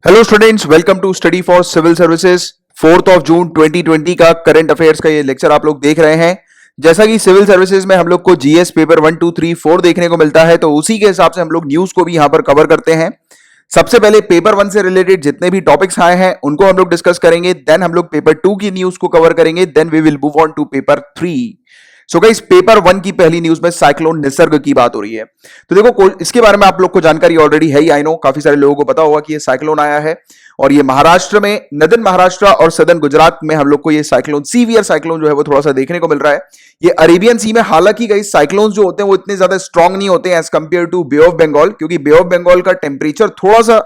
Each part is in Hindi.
Hello students, welcome to study for civil services. 4 June 2020 का करंट अफेयर्स का ये लेक्चर आप लोग देख रहे हैं। जैसा कि सिविल सर्विसेज में हम लोग को जीएस पेपर 1 2 3 4 देखने को मिलता है, तो उसी के हिसाब से हम लोग न्यूज को भी यहां पर कवर करते हैं। सबसे पहले पेपर 1 से रिलेटेड जितने भी टॉपिक्स आए हैं उनको हम लोग डिस्कस करेंगे, देन हम लोग पेपर 2 की न्यूज को कवर करेंगे, then we will move on to paper 3। So guys, paper 1 की पहली न्यूज में साइक्लोन निसर्ग की बात हो रही है। तो देखो, इसके बारे में आप लोग को जानकारी ऑलरेडी है ही, आई नो काफी सारे लोगों को पता होगा कि ये साइक्लोन आया है और ये महाराष्ट्र में, नदन महाराष्ट्र और सदर्न गुजरात में हम लोग को ये साइक्लोन, सीवियर साइक्लोन जो है वो थोड़ा सा देखने को मिल रहा है। ये अरेबियन सी में, हालांकि गाइस साइक्लोन जो होते हैं वो इतने ज्यादा स्ट्रांग नहीं होते हैं as compared to Bay of Bengal, क्योंकि बे ऑफ बंगाल का टेम्परेचर थोड़ा सा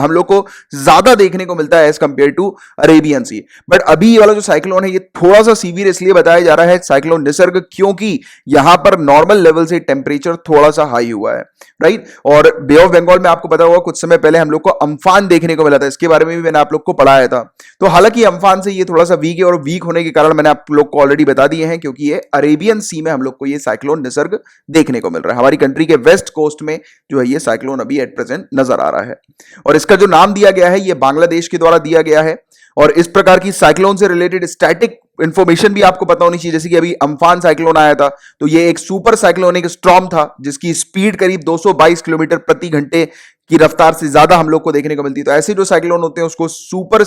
हम लोग को ज्यादा देखने को मिलता है as compared to Arabian Sea. But अभी ये वाला जो साइक्लोन है ये थोड़ा सा सीवियर इसलिए बताया जा रहा है साइक्लोन निसर्ग, क्योंकि यहां पर नॉर्मल लेवल से टेम्परेचर थोड़ा सा हाई हुआ है, राइट। और बे ऑफ बंगाल में आपको पता होगा कुछ समय पहले हम लोग को अम्फान देखने को मिला था, इसके बारे में भी मैंने आप लोग को पढ़ाया था। तो हालांकि अम्फान से ये थोड़ा सा वीक है और वीक होने के कारण मैंने आप लोग को ऑलरेडी बता दिए हैं, क्योंकि ये अरेबियन सी में हम लोग को ये साइक्लोन निसर्ग देखने को मिल रहा है। हमारी कंट्री के वेस्ट कोस्ट में जो है ये साइक्लोन अभी एट प्रेजेंट नजर आ रहा है और इसका जो नाम दिया गया है ये बांग्लादेश के द्वारा दिया गया है। और इस प्रकार की साइक्लोन से रिलेटेड स्टैटिक इंफॉर्मेशन भी आपको पता होनी चाहिए, जैसे कि अभी अम्फान साइक्लोन आया था तो ये एक सुपर साइक्लोनिक स्टॉर्म था जिसकी स्पीड करीब 222 किलोमीटर प्रति घंटे की रफ्तार से ज्यादा हम लोग को देखने को मिलती है। तो ऐसे जो साइक्लोन होते हैं उसको सुपर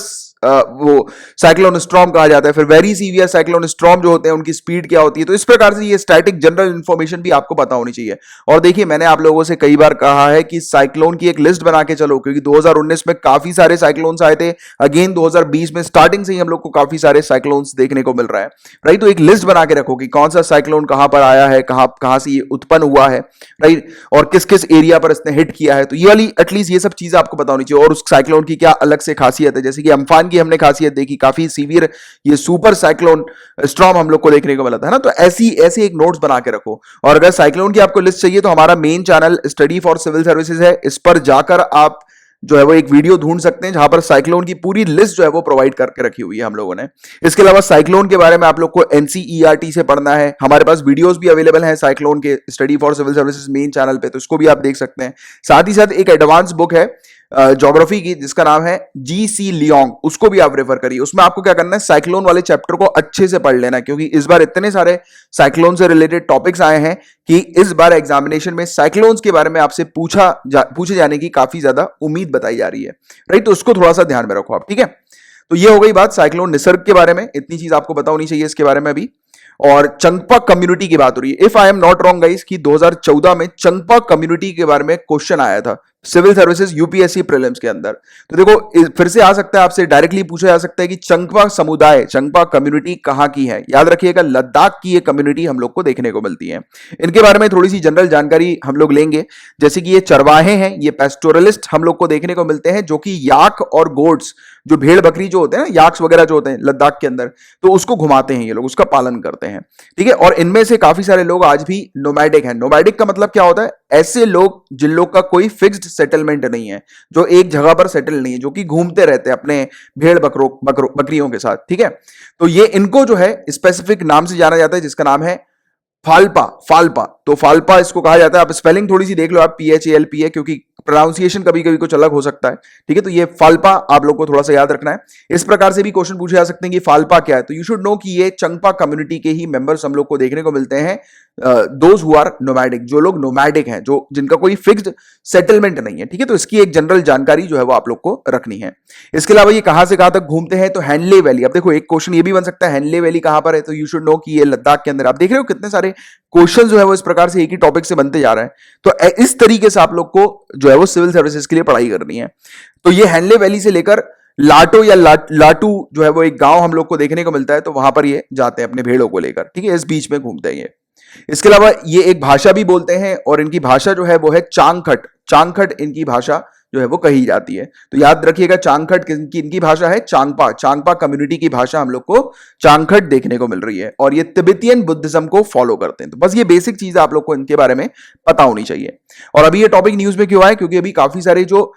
वो साइक्लोन स्टॉर्म कहा जाता है। फिर वेरी सीवियर साइक्लोन स्टॉर्म जो होते हैं उनकी स्पीड क्या होती है, तो इस प्रकार से ये स्टैटिक जनरल इंफॉर्मेशन भी आपको पता होनी चाहिए। और देखिए, मैंने आप लोगों से कई बार कहा है कि साइक्लोन की एक लिस्ट बना के चलो, क्योंकि 2019 में काफी सारे साइक्लोन्स आए थे, अगेन 2020 में स्टार्टिंग से ही हम लोग को काफी सारे साइक्लोन्स देखने को मिल रहा है, राइट। तो एक लिस्ट बना के रखो कि कौन सा साइक्लोन कहां पर आया है, कहां से ये उत्पन्न हुआ है, राइट, और किस किस एरिया पर इसने हिट किया है। तो ये वाली एटलीस्ट ये सब चीजें आपको पता होनी चाहिए। और उस साइक्लोन की क्या अलग से खासियत है, जैसे कि अम्फान की हमने खासियत देखी, काफी सीवियर ये सुपर साइक्लोन स्टॉर्म हम लोग को देखने को मिला था ना। तो ऐसे एक नोट्स बना के रखो। और अगर साइक्लोन की आपको लिस्ट चाहिए तो हमारा main channel study for civil services है, इस पर जाकर आप जो है वो एक वीडियो ढूंढ सकते हैं जहां पर साइक्लोन की पूरी लिस्ट जो है वो प्रोवाइड करके रखी हुई है हम लोगों ने। इसके अलावा साइक्लोन के बारे में आप लोग को एनसीईआरटी से पढ़ना है, हमारे पास वीडियोस भी अवेलेबल हैं साइक्लोन के study for civil services main channel पे, तो इसको भी आप देख सकते हैं। साथ ही साथ एक एडवांस बुक है ज्योग्राफी की जिसका नाम है जी.सी. लियोंग, उसको भी आप रेफर करिए। उसमें आपको क्या करना है, साइक्लोन वाले चैप्टर को अच्छे से पढ़ लेना, क्योंकि इस बार इतने सारे साइक्लोन से रिलेटेड टॉपिक्स आए हैं कि इस बार एग्जामिनेशन में साइक्लोन्स के बारे में आपसे पूछे जाने की काफी ज्यादा उम्मीद बताई जा रही है, राइट। तो उसको थोड़ा सा ध्यान में रखो आप, ठीक है। तो ये हो गई बात साइक्लोन निसर्ग के बारे में, इतनी चीज आपको पता होनी चाहिए इसके बारे में अभी। और चंगपा कम्युनिटी की बात हो रही है। If I am not wrong guys कि 2014 में चंगपा कम्युनिटी के बारे में क्वेश्चन आया था सिविल सर्विसेज यूपीएससी प्रीलिम्स के अंदर। तो देखो, फिर से आ सकता है, आपसे डायरेक्टली पूछा जा सकता है कि चंगपा समुदाय, चंगपा कम्युनिटी कहां की है। याद रखिएगा, लद्दाख की ये कम्युनिटी हम लोग को देखने को मिलती है। इनके बारे में थोड़ी सी जनरल जानकारी हम लोग लेंगे, जैसे कि ये चरवाहे हैं, ये पेस्टोरलिस्ट हम लोग को देखने को मिलते हैं, जो कि याक और गोड्स, जो भेड़ बकरी जो होते हैं ना, याक्स वगैरह जो होते हैं लद्दाख के अंदर, तो उसको घुमाते हैं ये लोग, उसका पालन करते हैं, ठीक है। और इनमें से काफी सारे लोग आज भी नोमैडिक हैं। नोमैडिक का मतलब क्या होता है, ऐसे लोग जिन लोग का कोई फिक्स्ड सेटलमेंट नहीं है, जो एक जगह पर सेटल नहीं है, जो कि घूमते रहते हैं अपने भेड़ बकरियों के साथ, ठीक है। तो ये इनको जो है स्पेसिफिक नाम से जाना जाता है जिसका नाम है फाल्पा। फाल्पा, तो फाल्पा इसको कहा जाता है। आप स्पेलिंग थोड़ी सी देख लो, आप PHALPA, क्योंकि प्रोनाउंसिएशन कभी कभी कुछ अलग हो सकता है, ठीक है। तो ये फाल्पा आप लोग को थोड़ा सा याद रखना है। इस प्रकार से भी क्वेश्चन पूछे जा सकते हैं कि फाल्पा क्या है, तो यू शुड नो कि ये चंगपा कम्युनिटी के ही मेंबर्स हम लोग को देखने को मिलते हैं, दोज हु आर नोमैडिक, जो लोग नोमैडिक हैं, जो जिनका कोई फिक्स्ड सेटलमेंट नहीं है, ठीक है। तो इसकी एक जनरल जानकारी जो है वो आप लोग को रखनी है। इसके अलावा ये कहां से कहां तक घूमते हैं, तो हैंडले वैली। अब देखो, एक क्वेश्चन ये भी बन सकता है हैंडले वैली कहां पर है, तो यू शुड नो कि ये लद्दाख के अंदर। आप देख रहे हो कितने सारे क्वेश्चन जो है वो इस प्रकार से एक ही टॉपिक से बनते जा रहे हैं। तो इस तरीके से आप लोग को जो है वो सिविल सर्विसेज के लिए पढ़ाई करनी है। तो ये हैंडले वैली से लेकर लाटो या लाटू जो है वो एक गांव हम लोग को देखने को मिलता है, तो वहां पर ये जाते हैं अपने भेड़ों को लेकर, ठीक है। इस बीच में घूमते हैं ये। इसके अलावा ये एक भाषा भी बोलते हैं और इनकी भाषा जो है वो है चांगखट। चांगखट इनकी भाषा जो है वो कही जाती है। तो याद रखिएगा, चांगखट इनकी भाषा है चांगपा। चांगपा कम्युनिटी की भाषा हम लोग को चांगखट देखने को मिल रही है और ये तिब्बतियन बुद्धिज्म को फॉलो करते हैं। तो बस ये बेसिक चीज आप लोग को इनके बारे में पता होनी चाहिए। और अभी ये टॉपिक न्यूज में क्यों आया, क्योंकि अभी काफी सारे जो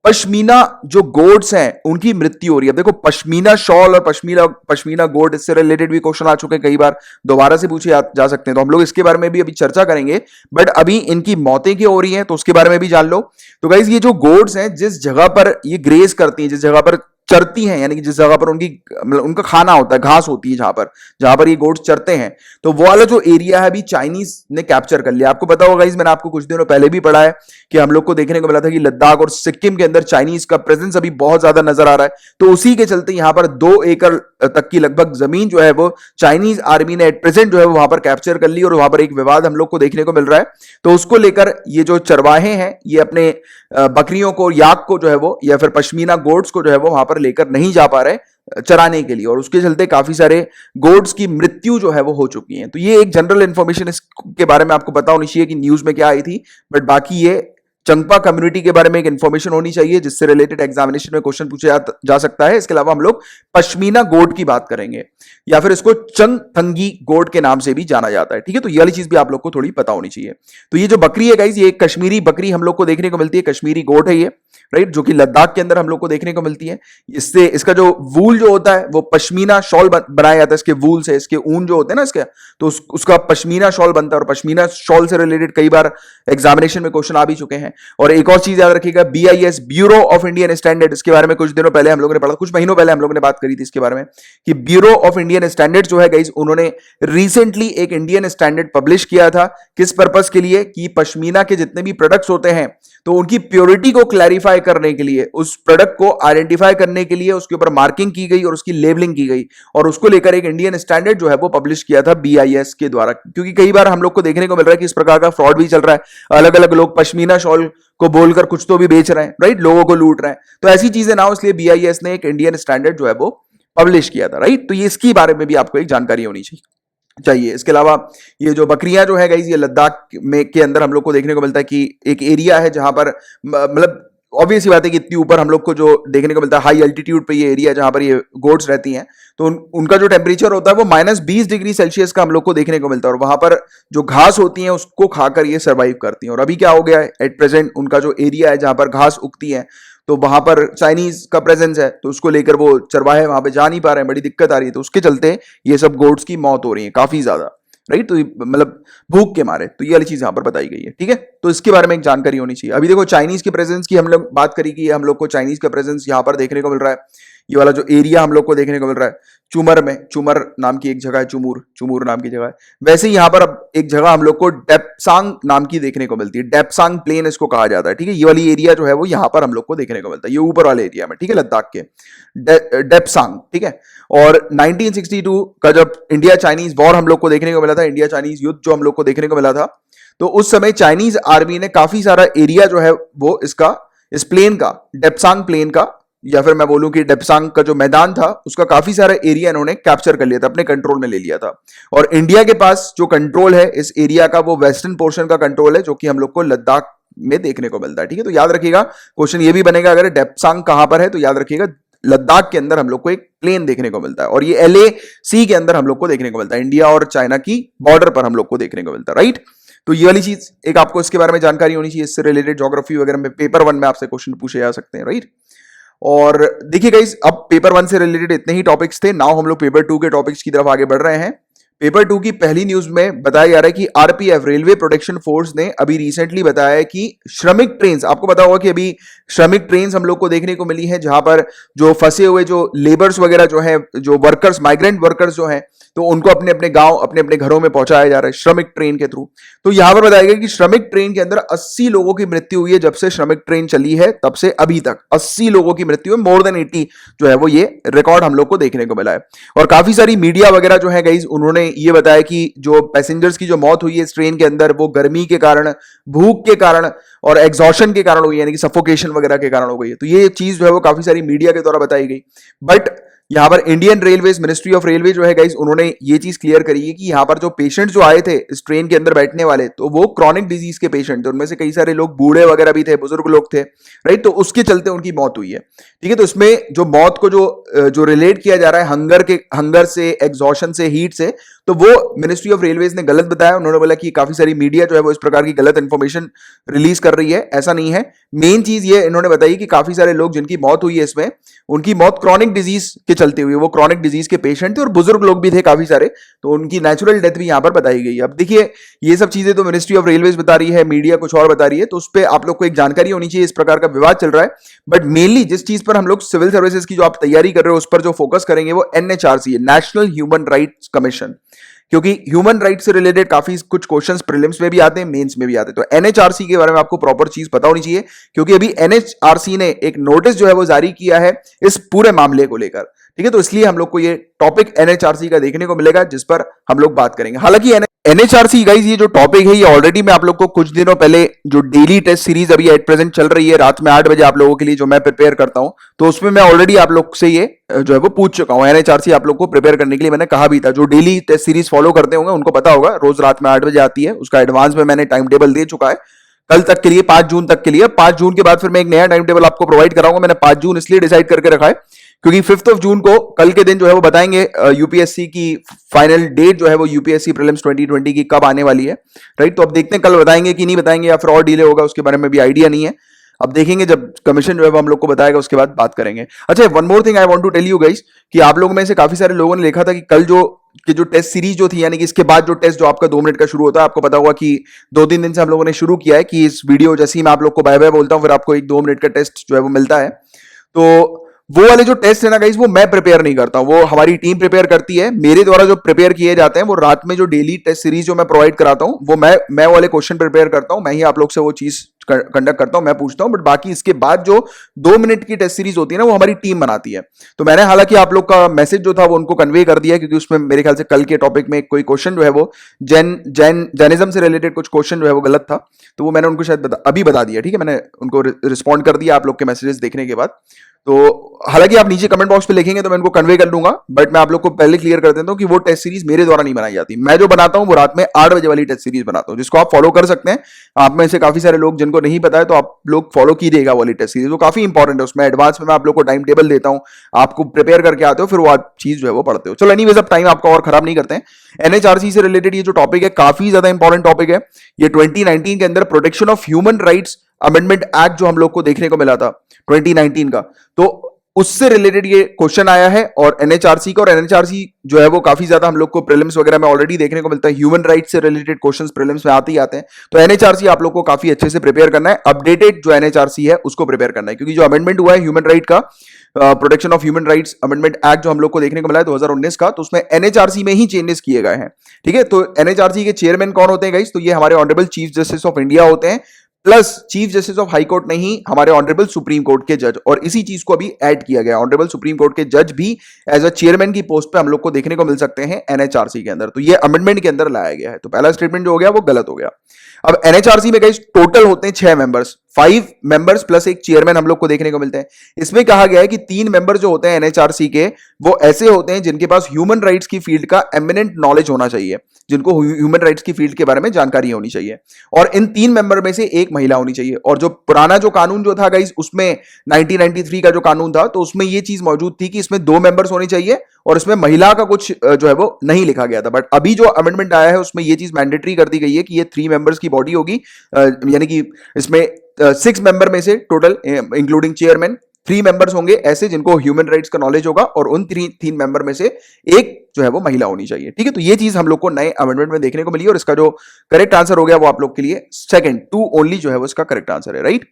पश्मीना जो गोड्स हैं उनकी मृत्यु हो रही है। देखो पश्मीना शॉल और पश्मीना पश्मीना गोड, इससे रिलेटेड भी क्वेश्चन आ चुके हैं कई बार, दोबारा से पूछे जा सकते हैं, तो हम लोग इसके बारे में भी अभी चर्चा करेंगे। बट अभी इनकी मौतें क्यों हो रही हैं तो उसके बारे में भी जान लो। तो गाइज ये जो गोड्स हैं जिस जगह पर ये ग्रेज करती हैं, जिस जगह पर चरती हैं, यानी कि जिस जगह पर उनकी मतलब उनका खाना होता है, घास होती है जहां पर ये गोड्स चरते हैं, तो वो वाला जो एरिया है अभी चाइनीज ने कैप्चर कर लिया। आपको पता होगा गाइस, मैंने आपको कुछ दिनों पहले भी पढ़ा है कि हम लोग को देखने को मिला था कि लद्दाख और सिक्किम के अंदर चाइनीज का प्रेजेंस अभी बहुत ज्यादा नजर आ रहा है। तो उसी के चलते यहां पर 2 एकड़ तक की लगभग जमीन जो है वो चाइनीज आर्मी ने एट प्रेजेंट जो है वो वहां पर कैप्चर कर ली, और वहां पर एक विवाद हम लोग को देखने को मिल रहा है। तो उसको लेकर ये जो चरवाहे हैं ये अपने बकरियों को, याक को जो है वो, या फिर पश्मीना गोड्स को जो है वो वहां पर लेकर नहीं जा पा रहे चराने के लिए, और उसके चलते काफी सारे गोड्स की मृत्यु जो है वो हो चुकी है। तो ये एक जनरल इंफॉर्मेशन इसके बारे में आपको पता होनी चाहिए कि न्यूज में क्या आई थी। बट बाकी ये चंगपा कम्युनिटी के बारे में एक इंफॉर्मेशन होनी चाहिए जिससे रिलेटेड एग्जामिनेशन में क्वेश्चन पूछा जा सकता है। इसके अलावा हम लोग पश्मीना गोट की बात करेंगे, या फिर इसको चंगथंगी गोट के नाम से भी जाना जाता है। ठीक है, तो ये वाली चीज भी आप लोग को थोड़ी पता होनी चाहिए। तो ये जो बकरी है गाइस, ये एक कश्मीरी बकरी हम लोग को देखने को मिलती है, कश्मीरी गोट है ये, राइट, जो कि लद्दाख के अंदर हम लोग को देखने को मिलती है। इससे इसका जो वूल जो होता है वो पश्मीना शॉल बनाया जाता है इसके वूल से, इसके ऊन जो होते हैं ना इसके, तो उसका पश्मीना शॉल बनता है, और पश्मीना शॉल से रिलेटेड कई बार एग्जामिनेशन में क्वेश्चन आ भी चुके हैं। और एक और चीज याद रखिएगा, BIS, bureau of Indian standard, इसके बारे में कुछ दिनों पहले हम लोगों ने पढ़ा, कुछ महीनों पहले हम लोगों ने बात करी थी इसके बारे में कि ब्यूरो ऑफ इंडियन स्टैंडर्ड जो है गाइस, उन्होंने रिसेंटली एक इंडियन स्टैंडर्ड पब्लिश किया था। किस पर्पस के लिए? कि पश्मीना के जितने भी प्रोडक्ट्स होते हैं तो उनकी प्योरिटी को क्लैरिफाई करने के लिए, उस प्रोडक्ट को आइडेंटिफाई करने के लिए उसके ऊपर मार्किंग की गई और उसकी लेबलिंग की गई, और उसको लेकर एक इंडियन स्टैंडर्ड जो है वो पब्लिश किया था BIS के द्वारा। क्योंकि कई बार हम लोग को देखने को मिल रहा है कि इस प्रकार का फ्रॉड भी चल रहा है, अलग अलग लोग पश्मीना शॉल को बोलकर कुछ तो भी बेच रहे हैं, राइट, लोगों को लूट रहे हैं। तो ऐसी चीजें ना हो, इसलिए BIS ने एक इंडियन स्टैंडर्ड जो है वो पब्लिश किया था, राइट। तो ये इसके बारे में भी आपको एक जानकारी होनी चाहिए। इसके अलावा ये जो बकरियां जो है गाइस, ये लद्दाख में के अंदर हम लोग को देखने को मिलता है कि एक एरिया है जहां पर मतलब ऑब्वियस ही बात है कि इतनी ऊपर हम लोग को जो देखने को मिलता है, हाई अल्टीट्यूड पे ये एरिया जहां पर ये गोड्स रहती हैं, तो उनका जो टेम्परेचर होता है वो -20 डिग्री सेल्सियस का हम लोग को देखने को मिलता है, और वहां पर जो घास होती है उसको खाकर ये सर्वाइव करती हैं। और अभी क्या हो गया है, एट प्रेजेंट उनका जो एरिया है जहां पर घास उगती है, तो वहां पर चाइनीज का प्रेजेंस है, तो उसको लेकर वो चरवाहे वहां पे जा नहीं पा रहे हैं, बड़ी दिक्कत आ रही है। तो उसके चलते ये सब गोड्स की मौत हो रही है काफी ज्यादा, राइट। तो मतलब भूख के मारे, तो ये वाली चीज यहां पर बताई गई है। ठीक है, तो इसके बारे में एक जानकारी होनी चाहिए। अभी देखो चाइनीज के प्रेजेंस की हम लोग बात करी कि हम लोग को चाइनीज का प्रेजेंस यहां पर देखने को मिल रहा है। ये वाला जो एरिया हम लोग को देखने को मिल रहा है चुमर में, चुमर नाम की एक जगह है, चुमूर नाम की जगह है। वैसे ही यहां पर अब एक जगह हम लोग को डेप्सांग नाम की देखने को मिलती है, डेप्सांग प्लेन इसको कहा जाता है। ठीक है, ये वाली एरिया जो है वो यहां पर हम लोग को देखने को मिलता है, ये ऊपर वाले एरिया में, ठीक है, लद्दाख के डेप्सांग। ठीक है, और 1962 का जब इंडिया चाइनीज वॉर हम लोग को देखने को मिला था, इंडिया चाइनीज युद्ध जो हम लोग को देखने को मिला था, तो उस समय चाइनीज आर्मी ने काफी सारा एरिया जो है वो इसका, इस प्लेन का, डेप्सांग प्लेन का, या फिर मैं बोलूं कि डेप्सांग का जो मैदान था उसका काफी सारा एरिया इन्होंने कैप्चर कर लिया था, अपने कंट्रोल में ले लिया था। और इंडिया के पास जो कंट्रोल है इस एरिया का, वो वेस्टर्न पोर्शन का कंट्रोल है, जो कि हम लोग को लद्दाख में देखने को मिलता है। ठीक है, तो याद रखिएगा, क्वेश्चन ये भी बनेगा, अगर डेप्सांग कहां पर है तो याद रखिएगा लद्दाख के अंदर हम लोग को एक प्लेन देखने को मिलता है, और ये LAC के अंदर हम लोग को देखने को मिलता है, इंडिया और चाइना की बॉर्डर पर हम लोग को देखने को मिलता है, राइट। तो ये वाली चीज एक आपको इसके बारे में जानकारी होनी चाहिए, इससे रिलेटेड ज्योग्राफी वगैरह में पेपर 1 में आपसे क्वेश्चन पूछे जा सकते हैं, राइट। और देखिए गाइस, अब पेपर 1 से रिलेटेड इतने ही टॉपिक्स थे। नाउ हम लोग पेपर 2 के टॉपिक्स की तरफ आगे बढ़ रहे हैं। पेपर 2 की पहली न्यूज में बताया जा रहा है कि RPF, रेलवे प्रोटेक्शन फोर्स, ने अभी रिसेंटली बताया है कि श्रमिक ट्रेन्स, आपको पता होगा कि अभी श्रमिक ट्रेन्स हम लोग को देखने को मिली है, जहां पर जो फंसे हुए जो लेबर्स वगैरह जो है, जो वर्कर्स, माइग्रेंट वर्कर्स जो हैं, तो उनको अपने अपने गांव, अपने अपने घरों में पहुंचाया जा रहा है श्रमिक ट्रेन के थ्रू। तो यहां पर बताया गया कि श्रमिक ट्रेन के अंदर 80 लोगों की मृत्यु हुई है जब से श्रमिक ट्रेन चली है, तब से अभी तक 80 लोगों की मृत्यु है, मोर देन 80 जो है वो ये रिकॉर्ड हम लोग को देखने को मिला है। और काफी सारी मीडिया वगैरह जो है गाइस, उन्होंने ये बताया कि जो पैसेंजर्स की जो मौत हुई है इस ट्रेन के अंदर, वो गर्मी के कारण, भूख के कारण और एग्जॉशन के कारण हुई है, यानी कि सफोकेशन वगैरह के कारण हो गई है। तो ये चीज जो है वो काफी सारी मीडिया के द्वारा बताई गई। बट यहाँ पर Indian railways ministry of railway जो है गाइस, उन्होंने ये चीज क्लियर करी है कि यहाँ पर जो पेशेंट जो आए थे इस ट्रेन के अंदर बैठने वाले, तो वो क्रॉनिक डिजीज के पेशेंट थे। उनमें से कई सारे लोग बूढ़े वगैरह भी थे, बुजुर्ग लोग थे, राइट। तो उसके चलते उनकी मौत हुई है, ठीक है। तो इसमें जो मौत को जो रिलेट किया जा रहा है हंगर से, एग्जॉशन से, हीट से, तो वो मिनिस्ट्री ऑफ रेलवेज ने गलत बताया। उन्होंने बोला कि काफी सारी मीडिया जो है वो इस प्रकार की गलत इंफॉर्मेशन रिलीज कर रही है, ऐसा नहीं है। मेन चीज ये इन्होंने बताई कि काफी सारे लोग जिनकी मौत हुई है इसमें, उनकी मौत क्रॉनिक डिजीज के चलते हुई, वो क्रॉनिक डिजीज के पेशेंट थे और बुजुर्ग लोग भी थे काफी सारे, तो उनकी नेचुरल डेथ भी यहां पर बताई गई है। अब देखिए, ये सब चीजें तो मिनिस्ट्री ऑफ रेलवेज बता रही है, मीडिया कुछ और बता रही है, तो उस पर आप लोग को एक जानकारी होनी चाहिए। इस प्रकार का विवाद चल रहा है, बट मेनली जिस चीज पर हम लोग सिविल सर्विसेज की जो आप तैयारी कर रहे हो उस पर जो फोकस करेंगे वो एनएचआरसी है, नेशनल ह्यूमन राइट्स कमीशन, क्योंकि ह्यूमन राइट से रिलेटेड काफी कुछ क्वेश्चंस प्रीलिम्स में भी आते हैं, मेंस में भी आते हैं। तो एनएचआरसी के बारे में आपको प्रॉपर चीज पता होनी चाहिए, क्योंकि अभी एनएचआरसी ने एक नोटिस जो है वो जारी किया है इस पूरे मामले को लेकर, ठीक है। तो इसलिए हम लोग को ये टॉपिक एनएचआरसी का देखने को मिलेगा, जिस पर हम लोग बात करेंगे। हालांकि एनएचआरसी गाइस, ये जो टॉपिक है ये ऑलरेडी मैं आप लोग को कुछ दिनों पहले, जो डेली टेस्ट सीरीज अभी एट प्रेजेंट चल रही है रात में 8 बजे आप लोगों के लिए, जो मैं प्रिपेयर करता हूं, तो उसमें मैं ऑलरेडी आप लोग से ये जो है वो पूछ चुका हूं। एनएचआरसी आप लोग को प्रिपेयर करने के लिए मैंने कहा भी था। जो डेली टेस्ट सीरीज फॉलो करते होंगे उनको पता होगा, रोज रात में 8 बजे आती है, उसका एडवांस में मैंने टाइम टेबल दे चुका है कल तक के लिए, 5 जून तक के लिए। 5 जून के बाद फिर मैं एक नया टाइम टेबल आपको प्रोवाइड कराऊंगा। मैंने 5 जून इसलिए डिसाइड करके रखा है क्योंकि 5th ऑफ जून को, कल के दिन जो है वो बताएंगे यूपीएससी की फाइनल डेट जो है वो यूपीएससी प्रीलिम्स 2020 की कब आने वाली है, राइट। तो अब देखते हैं कल बताएंगे कि नहीं बताएंगे, या फिर और डिले होगा, उसके बारे में भी आइडिया नहीं है। अब देखेंगे, जब कमीशन जो है वो हम लोग को बताएगा उसके बाद बात करेंगे। अच्छा, one more thing I want to tell you guys, कि आप लोगों में से काफी सारे लोगों ने लिखा था कि कल जो टेस्ट सीरीज जो थी, यानी कि इसके बाद जो टेस्ट जो आपका 2 मिनट का शुरू होता है, आपको पता होगा कि 2-3 दिन से हम लोगों ने शुरू किया है कि इस वीडियो जैसे ही मैं आप लोग को बाय बाय बोलता हूं, फिर आपको एक 2 मिनट का टेस्ट जो है वो मिलता है। तो वो वाले जो टेस्ट है ना गाइस, वो मैं प्रिपेयर नहीं करता हूं, वो हमारी टीम प्रिपेयर करती है। मेरे द्वारा जो प्रिपेयर किए जाते हैं वो रात में जो डेली टेस्ट सीरीज जो मैं प्रोवाइड कराता हूं, वो मैं वाले क्वेश्चन प्रिपेयर करता हूं, मैं ही आप लोग से वो चीज कंडक्ट करता हूं, मैं पूछता हूं। बट बाकी इसके बाद जो 2 मिनट की टेस्ट सीरीज होती है ना, वो हमारी टीम बनाती है। तो मैंने हालांकि आप लोग का मैसेज जो था वो उनको कन्वे कर दिया, क्योंकि उसमें मेरे ख्याल से कल के टॉपिक में कोई क्वेश्चन जो है वो जैनिज्म से रिलेटेड कुछ क्वेश्चन जो है वो गलत था, तो वो मैंने उनको शायद अभी बता दिया, ठीक है। मैंने उनको रिस्पॉन्ड कर दिया आप लोग के मैसेजेस देखने के बाद। तो हालांकि आप नीचे कमेंट बॉक्स पे लिखेंगे तो मैं उनको कन्वे कर दूंगा, बट मैं आप लोग को पहले क्लियर कर देता हूं कि वो टेस्ट सीरीज मेरे द्वारा नहीं बनाई जाती। मैं जो बनाता हूं वो रात में 8 बजे वाली टेस्ट सीरीज बनाता हूं, जिसको आप फॉलो कर सकते हैं। आप में से काफी सारे लोग जिनको नहीं पता है, तो आप लोग फॉलो कीजिएगा वाली टेस्ट सीरीज, वो काफी इंपॉर्टेंट है। उसमें एडवांस में मैं आप लोग को टाइम टेबल देता हूं, आपको प्रिपेयर करके आते हो, फिर वो आप चीज जो है वो पढ़ते हो। चलो एनीवेज, अब टाइम आपका और खराब नहीं करते हैं। एनएचआरसी से रिलेटेड ये जो टॉपिक है काफी ज्यादा इंपॉर्टेंट टॉपिक है। ये 2019 के अंदर protection of human rights amendment act जो हम लोग को देखने को मिला था 2019 का, तो उससे रिलेटेड ये क्वेश्चन आया है। और एनएचआरसी का, और एनएचआरसी जो है वो काफी ज्यादा हम लोग को प्रीलिम्स वगैरह में ऑलरेडी देखने को मिलता है। ह्यूमन राइट्स से रिलेटेड क्वेश्चंस प्रीलिम्स में आते ही आते हैं। तो एनएचआरसी आप लोग को काफी अच्छे से प्रिपेयर करना है। अपडेटेड जो एनएचआरसी है उसको प्रिपेयर करना है, क्योंकि जो अमेंडमेंट हुआ है ह्यूमन राइट का, protection of human rights amendment act जो हम लोग को देखने को मिला है 2019 का, तो उसमें एनएचआरसी में ही चेंजेस किए गए हैं, ठीक है। तो एनएचआरसी के चेयरमैन कौन होते हैं गाइस? तो ये हमारे honourable chief justice of India होते हैं, plus chief justice of high court नहीं, हमारे ऑनरेबल सुप्रीम कोर्ट के जज। और इसी चीज को अभी ऐड किया गया, ऑनरेबल सुप्रीम कोर्ट के जज भी एज अ चेयरमैन की पोस्ट पे हम लोग को देखने को मिल सकते हैं एनएचआरसी के अंदर। तो ये अमेंडमेंट के अंदर लाया गया है। तो पहला स्टेटमेंट जो हो गया वो गलत हो गया। अब एनएचआरसी में गाइस टोटल होते हैं 6 मेंबर्स, 5 मेंबर्स प्लस एक चेयरमैन हम लोग को देखने को मिलते हैं। इसमें कहा गया है कि 3 मेंबर जो होते हैं एनएचआरसी के, वो ऐसे होते हैं जिनके पास ह्यूमन राइट्स की फील्ड का एमिनेंट नॉलेज होना चाहिए, जिनको ह्यूमन राइट्स की फील्ड के बारे में जानकारी होनी चाहिए। और इन 3 मेंबर में से एक महिला होनी चाहिए। और जो पुराना जो कानून जो था गाइस, उसमें 1993 का जो कानून था, तो उसमें ये चीज मौजूद थी कि इसमें 2 मेंबर्स होनी चाहिए और इसमें महिला का कुछ जो है वो नहीं लिखा गया था। बट अभी जो अमेंडमेंट आया है उसमें ये चीज मैंडेटरी कर दी गई है कि ये 3 मेंबर्स की बॉडी होगी, यानी कि इसमें 6 मेंबर में से टोटल इंक्लूडिंग चेयरमैन 3 मेंबर्स होंगे ऐसे जिनको ह्यूमन राइट्स का नॉलेज होगा, और उन 3 मेंबर में से एक जो है वो महिला होनी चाहिए, ठीक है। तो ये चीज हम लोग को नए अमेंडमेंट में देखने को मिली, और इसका जो करेक्ट आंसर हो गया वो आप लोग के लिए सेकंड 2 ओनली जो है वो इसका करेक्ट आंसर है, राइट।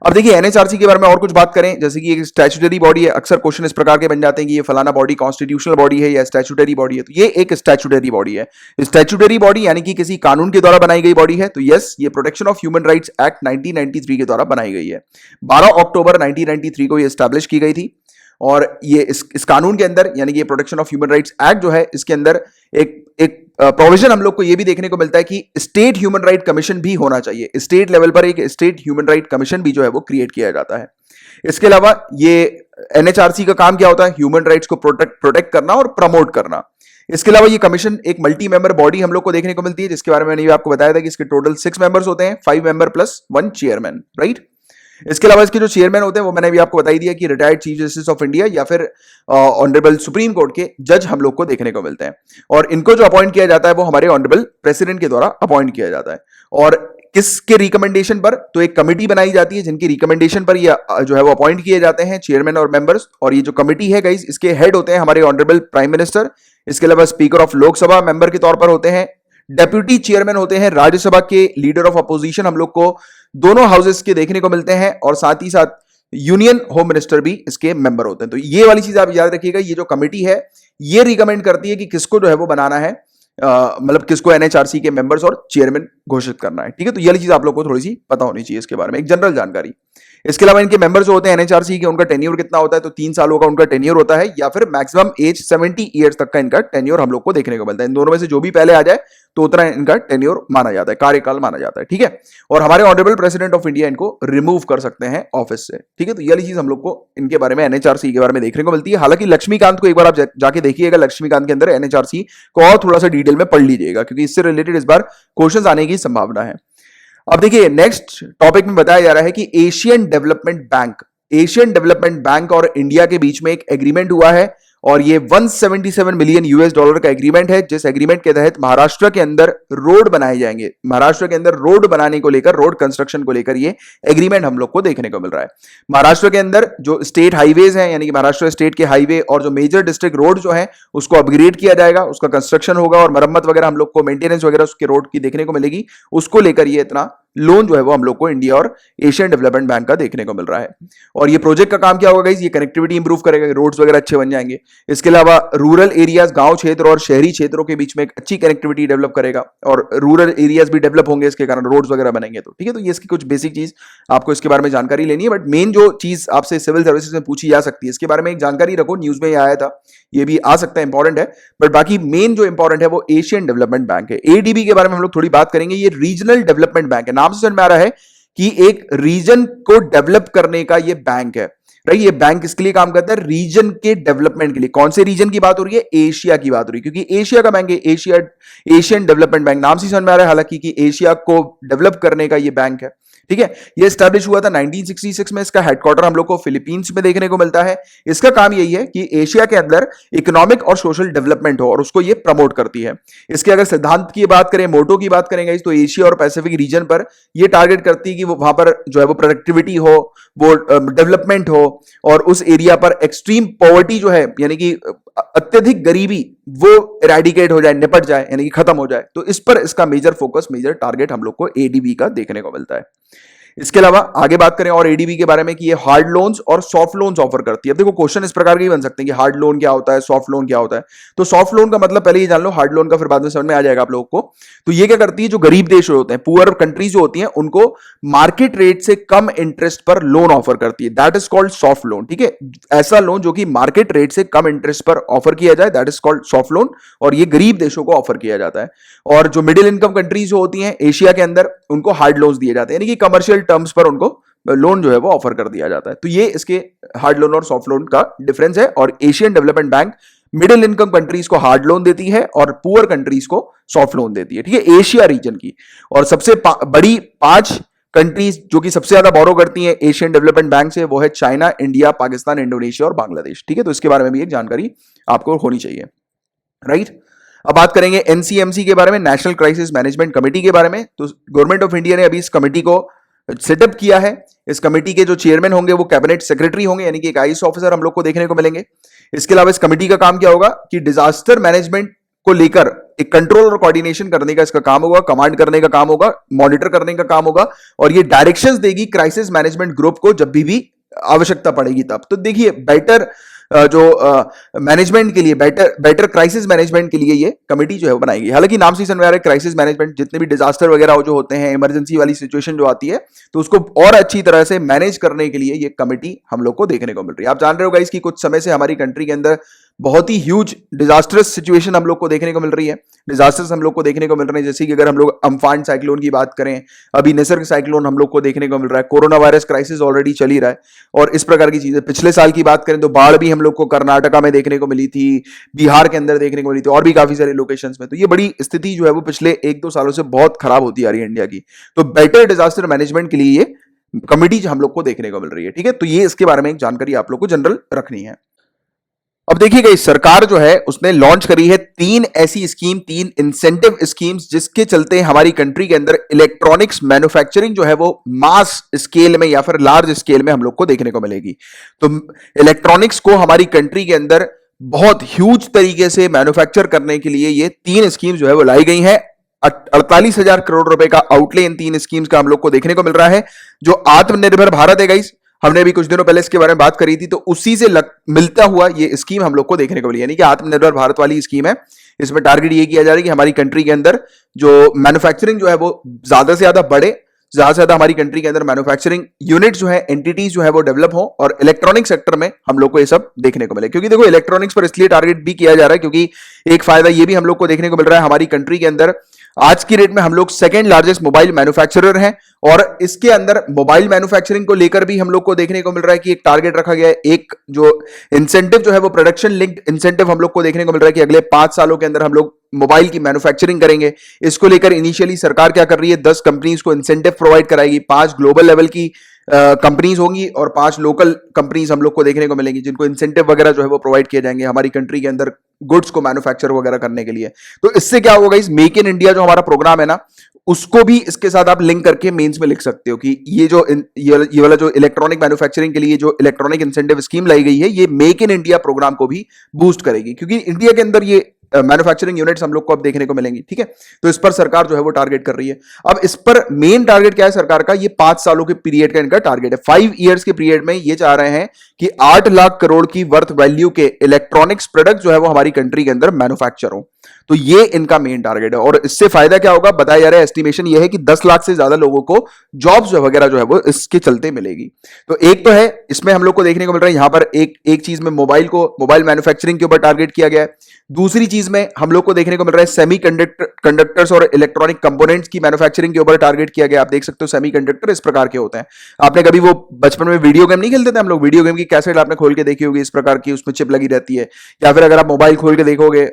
अब देखिए एनएचआरसी के बारे में और कुछ बात करें, जैसे कि एक स्टैट्यूटरी बॉडी है। अक्सर क्वेश्चन इस प्रकार के बन जाते हैं कि ये फलाना बॉडी कॉन्स्टिट्यूशनल बॉडी है या स्टैट्यूटरी बॉडी है। तो ये एक स्टैट्यूटरी बॉडी है। स्टैट्यूटरी बॉडी यानी कि किसी कानून के द्वारा बनाई गई बॉडी है। तो यस, ये protection of human rights act 1993 के द्वारा बनाई गई है। 12 अक्टूबर 1993 को ये एस्टैब्लिश की गई थी। और ये इस कानून के अंदर यानी कि ये protection of human rights act जो है, इसके अंदर एक प्रोविजन हम लोग को ये भी देखने को मिलता है कि स्टेट ह्यूमन राइट कमीशन भी होना चाहिए। स्टेट लेवल पर एक स्टेट ह्यूमन राइट कमीशन भी जो है वो क्रिएट किया जाता है। इसके अलावा ये एनएचआरसी का काम क्या होता है? ह्यूमन राइट्स को प्रोटेक्ट करना और प्रमोट करना। इसके अलावा ये कमीशन एक मल्टी मेंबर बॉडी हम लोग को देखने को मिलती है, जिसके बारे में मैंने आपको बताया था कि इसके टोटल 6 मेंबर्स होते हैं, 5 मेंबर प्लस 1 चेयरमैन, राइट। इसके अलावा इसके जो चेयरमैन होते हैं वो मैंने भी आपको बता ही दिया कि retired chief justice of India या फिर ऑनरेबल सुप्रीम कोर्ट के जज हम लोग को देखने को मिलते हैं। और इनको जो अपॉइंट किया जाता है वो हमारे ऑनरेबल प्रेसिडेंट के द्वारा अपॉइंट किया जाता है। और किसके रिकमेंडेशन पर? तो एक कमेटी बनाई जाती है जिनकी रिकमेंडेशन पर ये जो है वो अपॉइंट किए जाते हैं चेयरमैन और मेंबर्स। और ये जो कमेटी है गाइस, इसके हेड होते हैं हमारे ऑनरेबल प्राइम मिनिस्टर। इसके अलावा स्पीकर ऑफ लोकसभा मेंबर के तौर पर होते हैं। डेप्यूटी चेयरमैन होते हैं राज्यसभा के लीडर ऑफ अपोजिशन, हम लोग को दोनों हाउसेस के देखने को मिलते हैं। और साथ ही साथ यूनियन होम मिनिस्टर भी इसके मेंबर होते हैं। तो ये वाली चीज आप याद रखिएगा, ये जो कमेटी है ये रिकमेंड करती है कि किसको जो है वो बनाना है, मतलब किसको एनएचआरसी के मेंबर्स और चेयरमैन घोषित करना है, ठीक है। तो ये वाली चीज आप लोग को थोड़ी सी पता होनी चाहिए इसके बारे में, एक जनरल जानकारी। इसके अलावा इनके मेंबर्स जो होते हैं एनएचआरसी के, उनका टेन्योर कितना होता है? तो 3 सालों का उनका टेन्योर होता है, या फिर मैक्सिमम एज 70 ईयर्स तक का इनका टेन्योर हम लोग को देखने को मिलता है। इन दोनों में से जो भी पहले आ जाए तो उतना इनका टेन्योर माना जाता है, कार्यकाल माना जाता है, ठीक है। और हमारे ऑनरेबल प्रेसिडेंट ऑफ इंडिया इनको रिमूव कर सकते हैं ऑफिस से, ठीक है। तो ये वाली चीज हम लोग को इनके बारे में, एनएचआरसी के बारे में देखने को मिलती है। हालांकि लक्ष्मीकांत को एक बार आप जाके देखिएगा, लक्ष्मीकांत के अंदर एनएचआरसी को और थोड़ा सा डिटेल में पढ़ लीजिएगा, क्योंकि इससे रिलेटेड इस बार क्वेश्चन आने की संभावना है। अब देखिए नेक्स्ट टॉपिक में बताया जा रहा है कि एशियन डेवलपमेंट बैंक और इंडिया के बीच में एक एग्रीमेंट हुआ है, और ये 177 मिलियन यूएस डॉलर का एग्रीमेंट है, जिस एग्रीमेंट के तहत महाराष्ट्र के अंदर रोड बनाए जाएंगे। महाराष्ट्र के अंदर रोड बनाने को लेकर, रोड कंस्ट्रक्शन को लेकर ये एग्रीमेंट हम लोग को देखने को मिल रहा है। महाराष्ट्र के अंदर जो स्टेट हाईवेज हैं, यानी कि महाराष्ट्र स्टेट के हाईवे और जो मेजर डिस्ट्रिक्ट रोड जो है उसको अपग्रेड किया जाएगा, उसका कंस्ट्रक्शन होगा और मरम्मत वगैरह हम लोग को, मेंटेनेंस वगैरह उसके रोड की देखने को मिलेगी। उसको लेकर ये इतना लोन जो है वो हम लोग को इंडिया और एशियन डेवलपमेंट बैंक का देखने को मिल रहा है। और ये प्रोजेक्ट का काम क्या होगा गाइस? ये कनेक्टिविटी इंप्रूव करेगा, रोड्स वगैरह अच्छे बन जाएंगे। इसके अलावा रूरल एरियाज, गांव क्षेत्र और शहरी क्षेत्रों के बीच में एक अच्छी कनेक्टिविटी डेवलप करेगा, और रूरल एरियाज भी डेवलप होंगे इसके कारण, रोड्स वगैरह बनेंगे। तो ठीक है, तो ये इसकी कुछ बेसिक चीज आपको इसके बारे में जानकारी लेनी है। बट मेन जो चीज आपसे सिविल सर्विसेज में पूछी जा सकती है, इसके बारे में एक जानकारी रखो, न्यूज में आया था, ये भी आ सकता है, इंपॉर्टेंट है। बट बाकी मेन जो इंपॉर्टेंट है वो एशियन डेवलपमेंट बैंक है। एडीबी के बारे में हम लोग थोड़ी बात करेंगे। ये रीजनल डेवलपमेंट बैंक है, नाम से समझ में आ रहा है कि एक रीजन को डेवलप करने का ये बैंक है, राइट। ये बैंक किसके लिए काम करता है? रीजन के डेवलपमेंट के लिए। कौन से रीजन की बात हो रही है? एशिया की बात हो रही है, क्योंकि एशिया का बैंक है, एशियन डेवलपमेंट बैंक, नाम से समझ में आ रहा है हालांकि कि एशिया को डेवलप करने का ये बैंक है, ठीक है। ये एस्टैब्लिश हुआ था 1966 में। इसका हेडक्वार्टर हम लोग को फिलीपींस में देखने को मिलता है। इसका काम यही है कि एशिया के अंदर इकोनॉमिक और सोशल डेवलपमेंट हो, और उसको ये प्रमोट करती है। इसके अगर सिद्धांत की बात करें, मोटो की बात करेंगे, तो एशिया और पैसिफिक रीजन पर ये टारगेट करती है कि वो वहां पर जो है वो प्रोडक्टिविटी हो, वो डेवलपमेंट हो, और उस एरिया पर एक्सट्रीम पॉवर्टी जो है, यानी कि अत्यधिक गरीबी, वो इरेडिकेट हो जाए, निपट जाए, यानी कि खत्म हो जाए। तो इस पर इसका मेजर फोकस, मेजर टारगेट हम लोग को एडीबी का देखने को मिलता है। इसके अलावा आगे बात करें और एडीबी के बारे में कि ये हार्ड लोन्स और सॉफ्ट लोन्स ऑफर करती है। अब देखो क्वेश्चन इस प्रकार के ही बन सकते हैं कि हार्ड लोन क्या होता है, सॉफ्ट लोन क्या होता है। तो सॉफ्ट लोन का मतलब पहले ये जान लो, हार्ड लोन का फिर बाद में समझ में आ जाएगा आप लोगों को। तो ये क्या करती है, जो गरीब देश होते हैं, पुअर कंट्रीज जो होती हैं, उनको मार्केट रेट से कम इंटरेस्ट पर लोन ऑफर करती है, that is called soft loan, ठीक है। ऐसा लोन जो कि मार्केट रेट से कम इंटरेस्ट पर ऑफर किया जाए, that is called soft loan, और ये गरीब देशों को ऑफर किया जाता है। और जो मिडिल इनकम कंट्रीज जो होती हैं एशिया के अंदर, उनको हार्ड लोन्स दिए जाते हैं, यानी कि कमर्शियल टर्म्स पर उनको लोन जो है वो ऑफर कर दिया जाता है। तो ये इसके हार्ड लोन और सॉफ्ट लोन का डिफरेंस है। और Asian development bank middle income countries को हार्ड लोन देती है और पुअर कंट्रीज को सॉफ्ट लोन देती है, ठीक है, एशिया रीजन की। और सबसे बड़ी 5 कंट्रीज जो कि सबसे ज्यादा बोरो करती हैं एशियन डेवलपमेंट बैंक से, वो है चाइना, इंडिया, पाकिस्तान, इंडोनेशिया और बांग्लादेश, ठीक है। तो इसके बारे में भी एक जानकारी आपको होनी चाहिए, राइट। अब बात करेंगे एनसीएमसी के बारे में, नेशनल क्राइसिस मैनेजमेंट कमेटी के बारे में। तो गवर्नमेंट ऑफ इंडिया ने अभी इस कमेटी को सेटअप किया है। इस कमेटी के जो चेयरमैन होंगे वो कैबिनेट सेक्रेटरी होंगे, यानी कि एक आईएएस ऑफिसर हम लोग को देखने को मिलेंगे। इसके अलावा इस कमेटी का काम क्या होगा कि डिजास्टर मैनेजमेंट को लेकर एक कंट्रोल और कोऑर्डिनेशन करने का इसका काम होगा, कमांड करने का काम होगा, मॉनिटर करने का काम होगा, और ये डायरेक्शंस देगी क्राइसिस मैनेजमेंट ग्रुप को जब भी आवश्यकता पड़ेगी तब। तो देखिए बेटर जो मैनेजमेंट के लिए बेटर क्राइसिस मैनेजमेंट के लिए ये कमेटी जो है वो बनाएगी। हालांकि नाम से ही समझ में आ रहा है क्राइसिस मैनेजमेंट, जितने भी डिजास्टर वगैरह जो होते हैं, इमरजेंसी वाली सिचुएशन जो आती है, तो उसको और अच्छी तरह से मैनेज करने के लिए ये कमेटी हम लोग को देखने को मिल रही है। आप जान रहे हो गाइस कि कुछ समय से हमारी कंट्री के अंदर बहुत ही ह्यूज डिजास्टरस सिचुएशन हम लोग को देखने को मिल रही है। डिजास्टर्स हम लोग को देखने को मिल रहे हैं, जैसे कि अगर हम लोग अम्फान साइक्लोन की बात करें, अभी निसर्ग साइक्लोन हम लोग को देखने को मिल रहा है, कोरोना वायरस क्राइसिस ऑलरेडी चल ही रहा है, और इस प्रकार की चीजें। पिछले साल की बात करें तो बाढ़ भी हम लोग को कर्नाटका में देखने को मिली थी, बिहार के अंदर देखने को मिली थी, और भी काफी सारे लोकेशंस में। तो ये बड़ी स्थिति जो है वो पिछले 1-2 सालों से बहुत खराब होती आ रही है इंडिया की। तो बेटर डिजास्टर मैनेजमेंट के लिए ये कमिटी हम लोग को देखने को मिल रही है, ठीक है। तो ये इसके बारे में एक जानकारी आप लोग को जनरल रखनी है। अब देखिएगा, इस सरकार जो है उसने लॉन्च करी है 3 ऐसी स्कीम, 3 इंसेंटिव स्कीम्स, जिसके चलते हमारी कंट्री के अंदर इलेक्ट्रॉनिक्स मैन्युफैक्चरिंग जो है वो मास स्केल में या फिर लार्ज स्केल में हम लोग को देखने को मिलेगी। तो इलेक्ट्रॉनिक्स को हमारी कंट्री के अंदर बहुत ह्यूज तरीके से मैन्युफैक्चर करने के लिए ये 3 स्कीम जो है वो लाई गई है। 48,000 करोड़ रुपए का आउटले इन 3 स्कीम्स का हम लोग को देखने को मिल रहा है। जो आत्मनिर्भर भारत है गाइस, हमने अभी कुछ दिनों पहले इसके बारे में बात करी थी, तो उसी से मिलता हुआ ये स्कीम हम लोग को देखने को मिली, यानी कि आत्मनिर्भर भारत वाली स्कीम है। इसमें टारगेट ये किया जा रहा है कि हमारी कंट्री के अंदर जो मैन्युफैक्चरिंग जो है वो ज्यादा से ज्यादा बढ़े, ज्यादा से ज्यादा हमारी कंट्री के अंदर मैन्युफैक्चरिंग यूनिट जो है, एंटिटीज जो है वो डेवलप हो, और इलेक्ट्रॉनिक सेक्टर में हम लोग को ये सब देखने को मिले। क्योंकि देखो, इलेक्ट्रॉनिक्स पर इसलिए टारगेट भी किया जा रहा है क्योंकि एक फायदा ये भी हम लोग को देखने को मिल रहा है, हमारी कंट्री के अंदर आज की डेट में हम लोग सेकेंड लार्जेस्ट मोबाइल मैन्युफैक्चरर हैं, और इसके अंदर मोबाइल मैन्युफैक्चरिंग को लेकर भी हम लोग को देखने को मिल रहा है कि एक टारगेट रखा गया है, एक जो इंसेंटिव जो है वो प्रोडक्शन लिंक्ड इंसेंटिव हम लोग को देखने को मिल रहा है कि अगले 5 सालों के अंदर हम लोग मोबाइल की मैन्युफैक्चरिंग करेंगे। इसको लेकर इनिशियली सरकार क्या कर रही है, 10 कंपनीज को इंसेंटिव प्रोवाइड कराएगी, 5 ग्लोबल लेवल की कंपनीज होंगी और 5 लोकल कंपनीज हम लोग को देखने को मिलेंगी, जिनको इंसेंटिव वगैरह जो है वो प्रोवाइड किए जाएंगे हमारी कंट्री के अंदर गुड्स को मैन्युफैक्चर वगैरह करने के लिए। तो इससे क्या होगा इस मेक इन इंडिया जो हमारा प्रोग्राम है ना, उसको भी इसके साथ आप लिंक करके मेंस में लिख सकते हो कि ये वाला जो इलेक्ट्रॉनिक मैन्युफैक्चरिंग के लिए जो इलेक्ट्रॉनिक इंसेंटिव स्कीम लाई गई है, ये मेक इन इंडिया प्रोग्राम को भी बूस्ट करेगी, क्योंकि इंडिया के अंदर ये मैन्युफैक्चरिंग यूनिट्स हम लोग को अब देखने को मिलेंगी, ठीक है। तो इस पर सरकार जो है वो टारगेट कर रही है। अब इस पर मेन टारगेट क्या है सरकार का, ये 5 सालों के पीरियड का इनका टारगेट है। 5 इयर्स के पीरियड में ये चाह रहे हैं कि 8 लाख करोड़ की वर्थ वैल्यू के इलेक्ट्रॉनिक्स प्रोडक्ट जो है वो हमारी कंट्री के अंदर मैन्युफैक्चर हो। तो ये इनका मेन टारगेट है, और इससे फायदा क्या होगा बताया जा रहा है, एस्टिमेशन ये है कि 10 लाख से ज्यादा लोगों को जॉब्स वगैरह जो है वो इसके चलते मिलेगी। तो एक तो है इसमें हम लोग को देखने को मिल रहा है, यहां पर एक चीज में मोबाइल मैन्युफैक्चरिंग के ऊपर टारगेट किया गया है। दूसरी चीज में हम लोग को देखने को मिल रहा है सेमी कंडक्टर्स और इलेक्ट्रॉनिक कंपोनेंट्स की मैन्युफैक्चरिंग के ऊपर टारगेट किया गया। आप देख सकते हो सेमी कंडक्टर इस प्रकार के होते हैं। आपने कभी वो बचपन में वीडियो गेम नहीं खेलते थे हम लोग, वीडियो गेम की कैसेट आपने खोल के देखी होगी, इस प्रकार की उसमें चिप लगी रहती है। या फिर अगर आप मोबाइल खोल के देखोगे,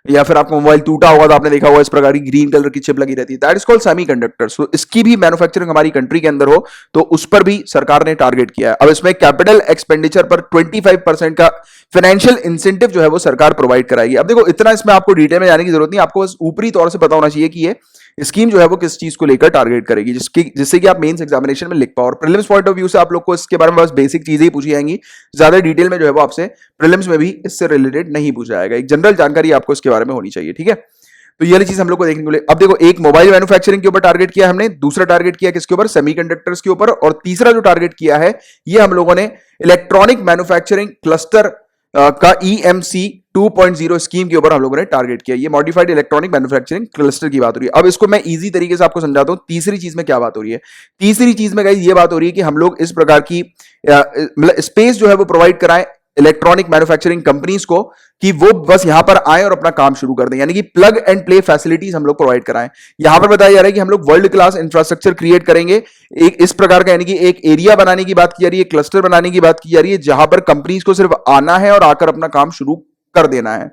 या फिर आपका मोबाइल टूटा होगा तो आपने देखा होगा इस प्रकार की ग्रीन कलर की चिप लगी रहती है, दैट इज कॉल्ड सेमीकंडक्टर्स। तो इसकी भी मैन्युफैक्चरिंग हमारी कंट्री के अंदर हो, तो उस पर भी सरकार ने टारगेट किया है। अब इसमें कैपिटल एक्सपेंडिचर पर 25% का फाइनेंशियल इंसेंटिव जो है वो सरकार प्रोवाइड कराएगी। अब देखो, इतना इसमें आपको डिटेल में जाने की जरूरत नहीं, आपको बस ऊपरी तौर से पता होना चाहिए कि ये स्कीम जो है वो किस चीज को लेकर टारगेट करेगी, जिससे कि आप मेंस एग्जामिनेशन में लिख पाओ। और प्रीलिम्स पॉइंट ऑफ व्यू से आप लोग को इसके बारे में बस बेसिक चीजें ही पूछी जाएंगी, ज्यादा डिटेल में जो है वो आपसे प्रीलिम्स में भी इससे रिलेटेड नहीं पूछा जाएगा। एक जनरल जानकारी आपको इसके बारे में होनी चाहिए, ठीक है। तो ये वाली चीज हम लोग को देखने को मिले। अब देखो, एक मोबाइल मैन्युफैक्चरिंग के ऊपर टारगेट किया हमने, दूसरा टारगेट किया किसके ऊपर, सेमीकंडक्टर्स के ऊपर, और तीसरा जो टारगेट किया है ये हम लोगों ने इलेक्ट्रॉनिक मैन्युफैक्चरिंग क्लस्टर का EMC 2.0 स्कीम के ऊपर हम लोगों ने टारगेट किया। ये मॉडिफाइड इलेक्ट्रॉनिक मैन्युफैक्चरिंग क्लस्टर की बात हो रही है। अब इसको मैं इजी तरीके से आपको समझाता हूं, तीसरी चीज में क्या बात हो रही है। तीसरी चीज में गाइस ये बात हो रही है कि हम लोग इस प्रकार की मतलब स्पेस जो है वो प्रोवाइड कराएं इलेक्ट्रॉनिक मैन्युफैक्चरिंग कंपनीज को, कि वो बस यहां पर आए और अपना काम शुरू कर दें, यानी कि प्लग एंड प्ले फैसिलिटीज हम लोग प्रोवाइड कराएं। यहां पर बताया जा रहा है कि हम लोग वर्ल्ड क्लास इंफ्रास्ट्रक्चर क्रिएट करेंगे, एक इस प्रकार का, यानी कि एक एरिया बनाने की बात की जा रही है, क्लस्टर बनाने की बात की जा रही है, जहां पर कंपनीज को सिर्फ आना है और आकर अपना काम शुरू कर देना है।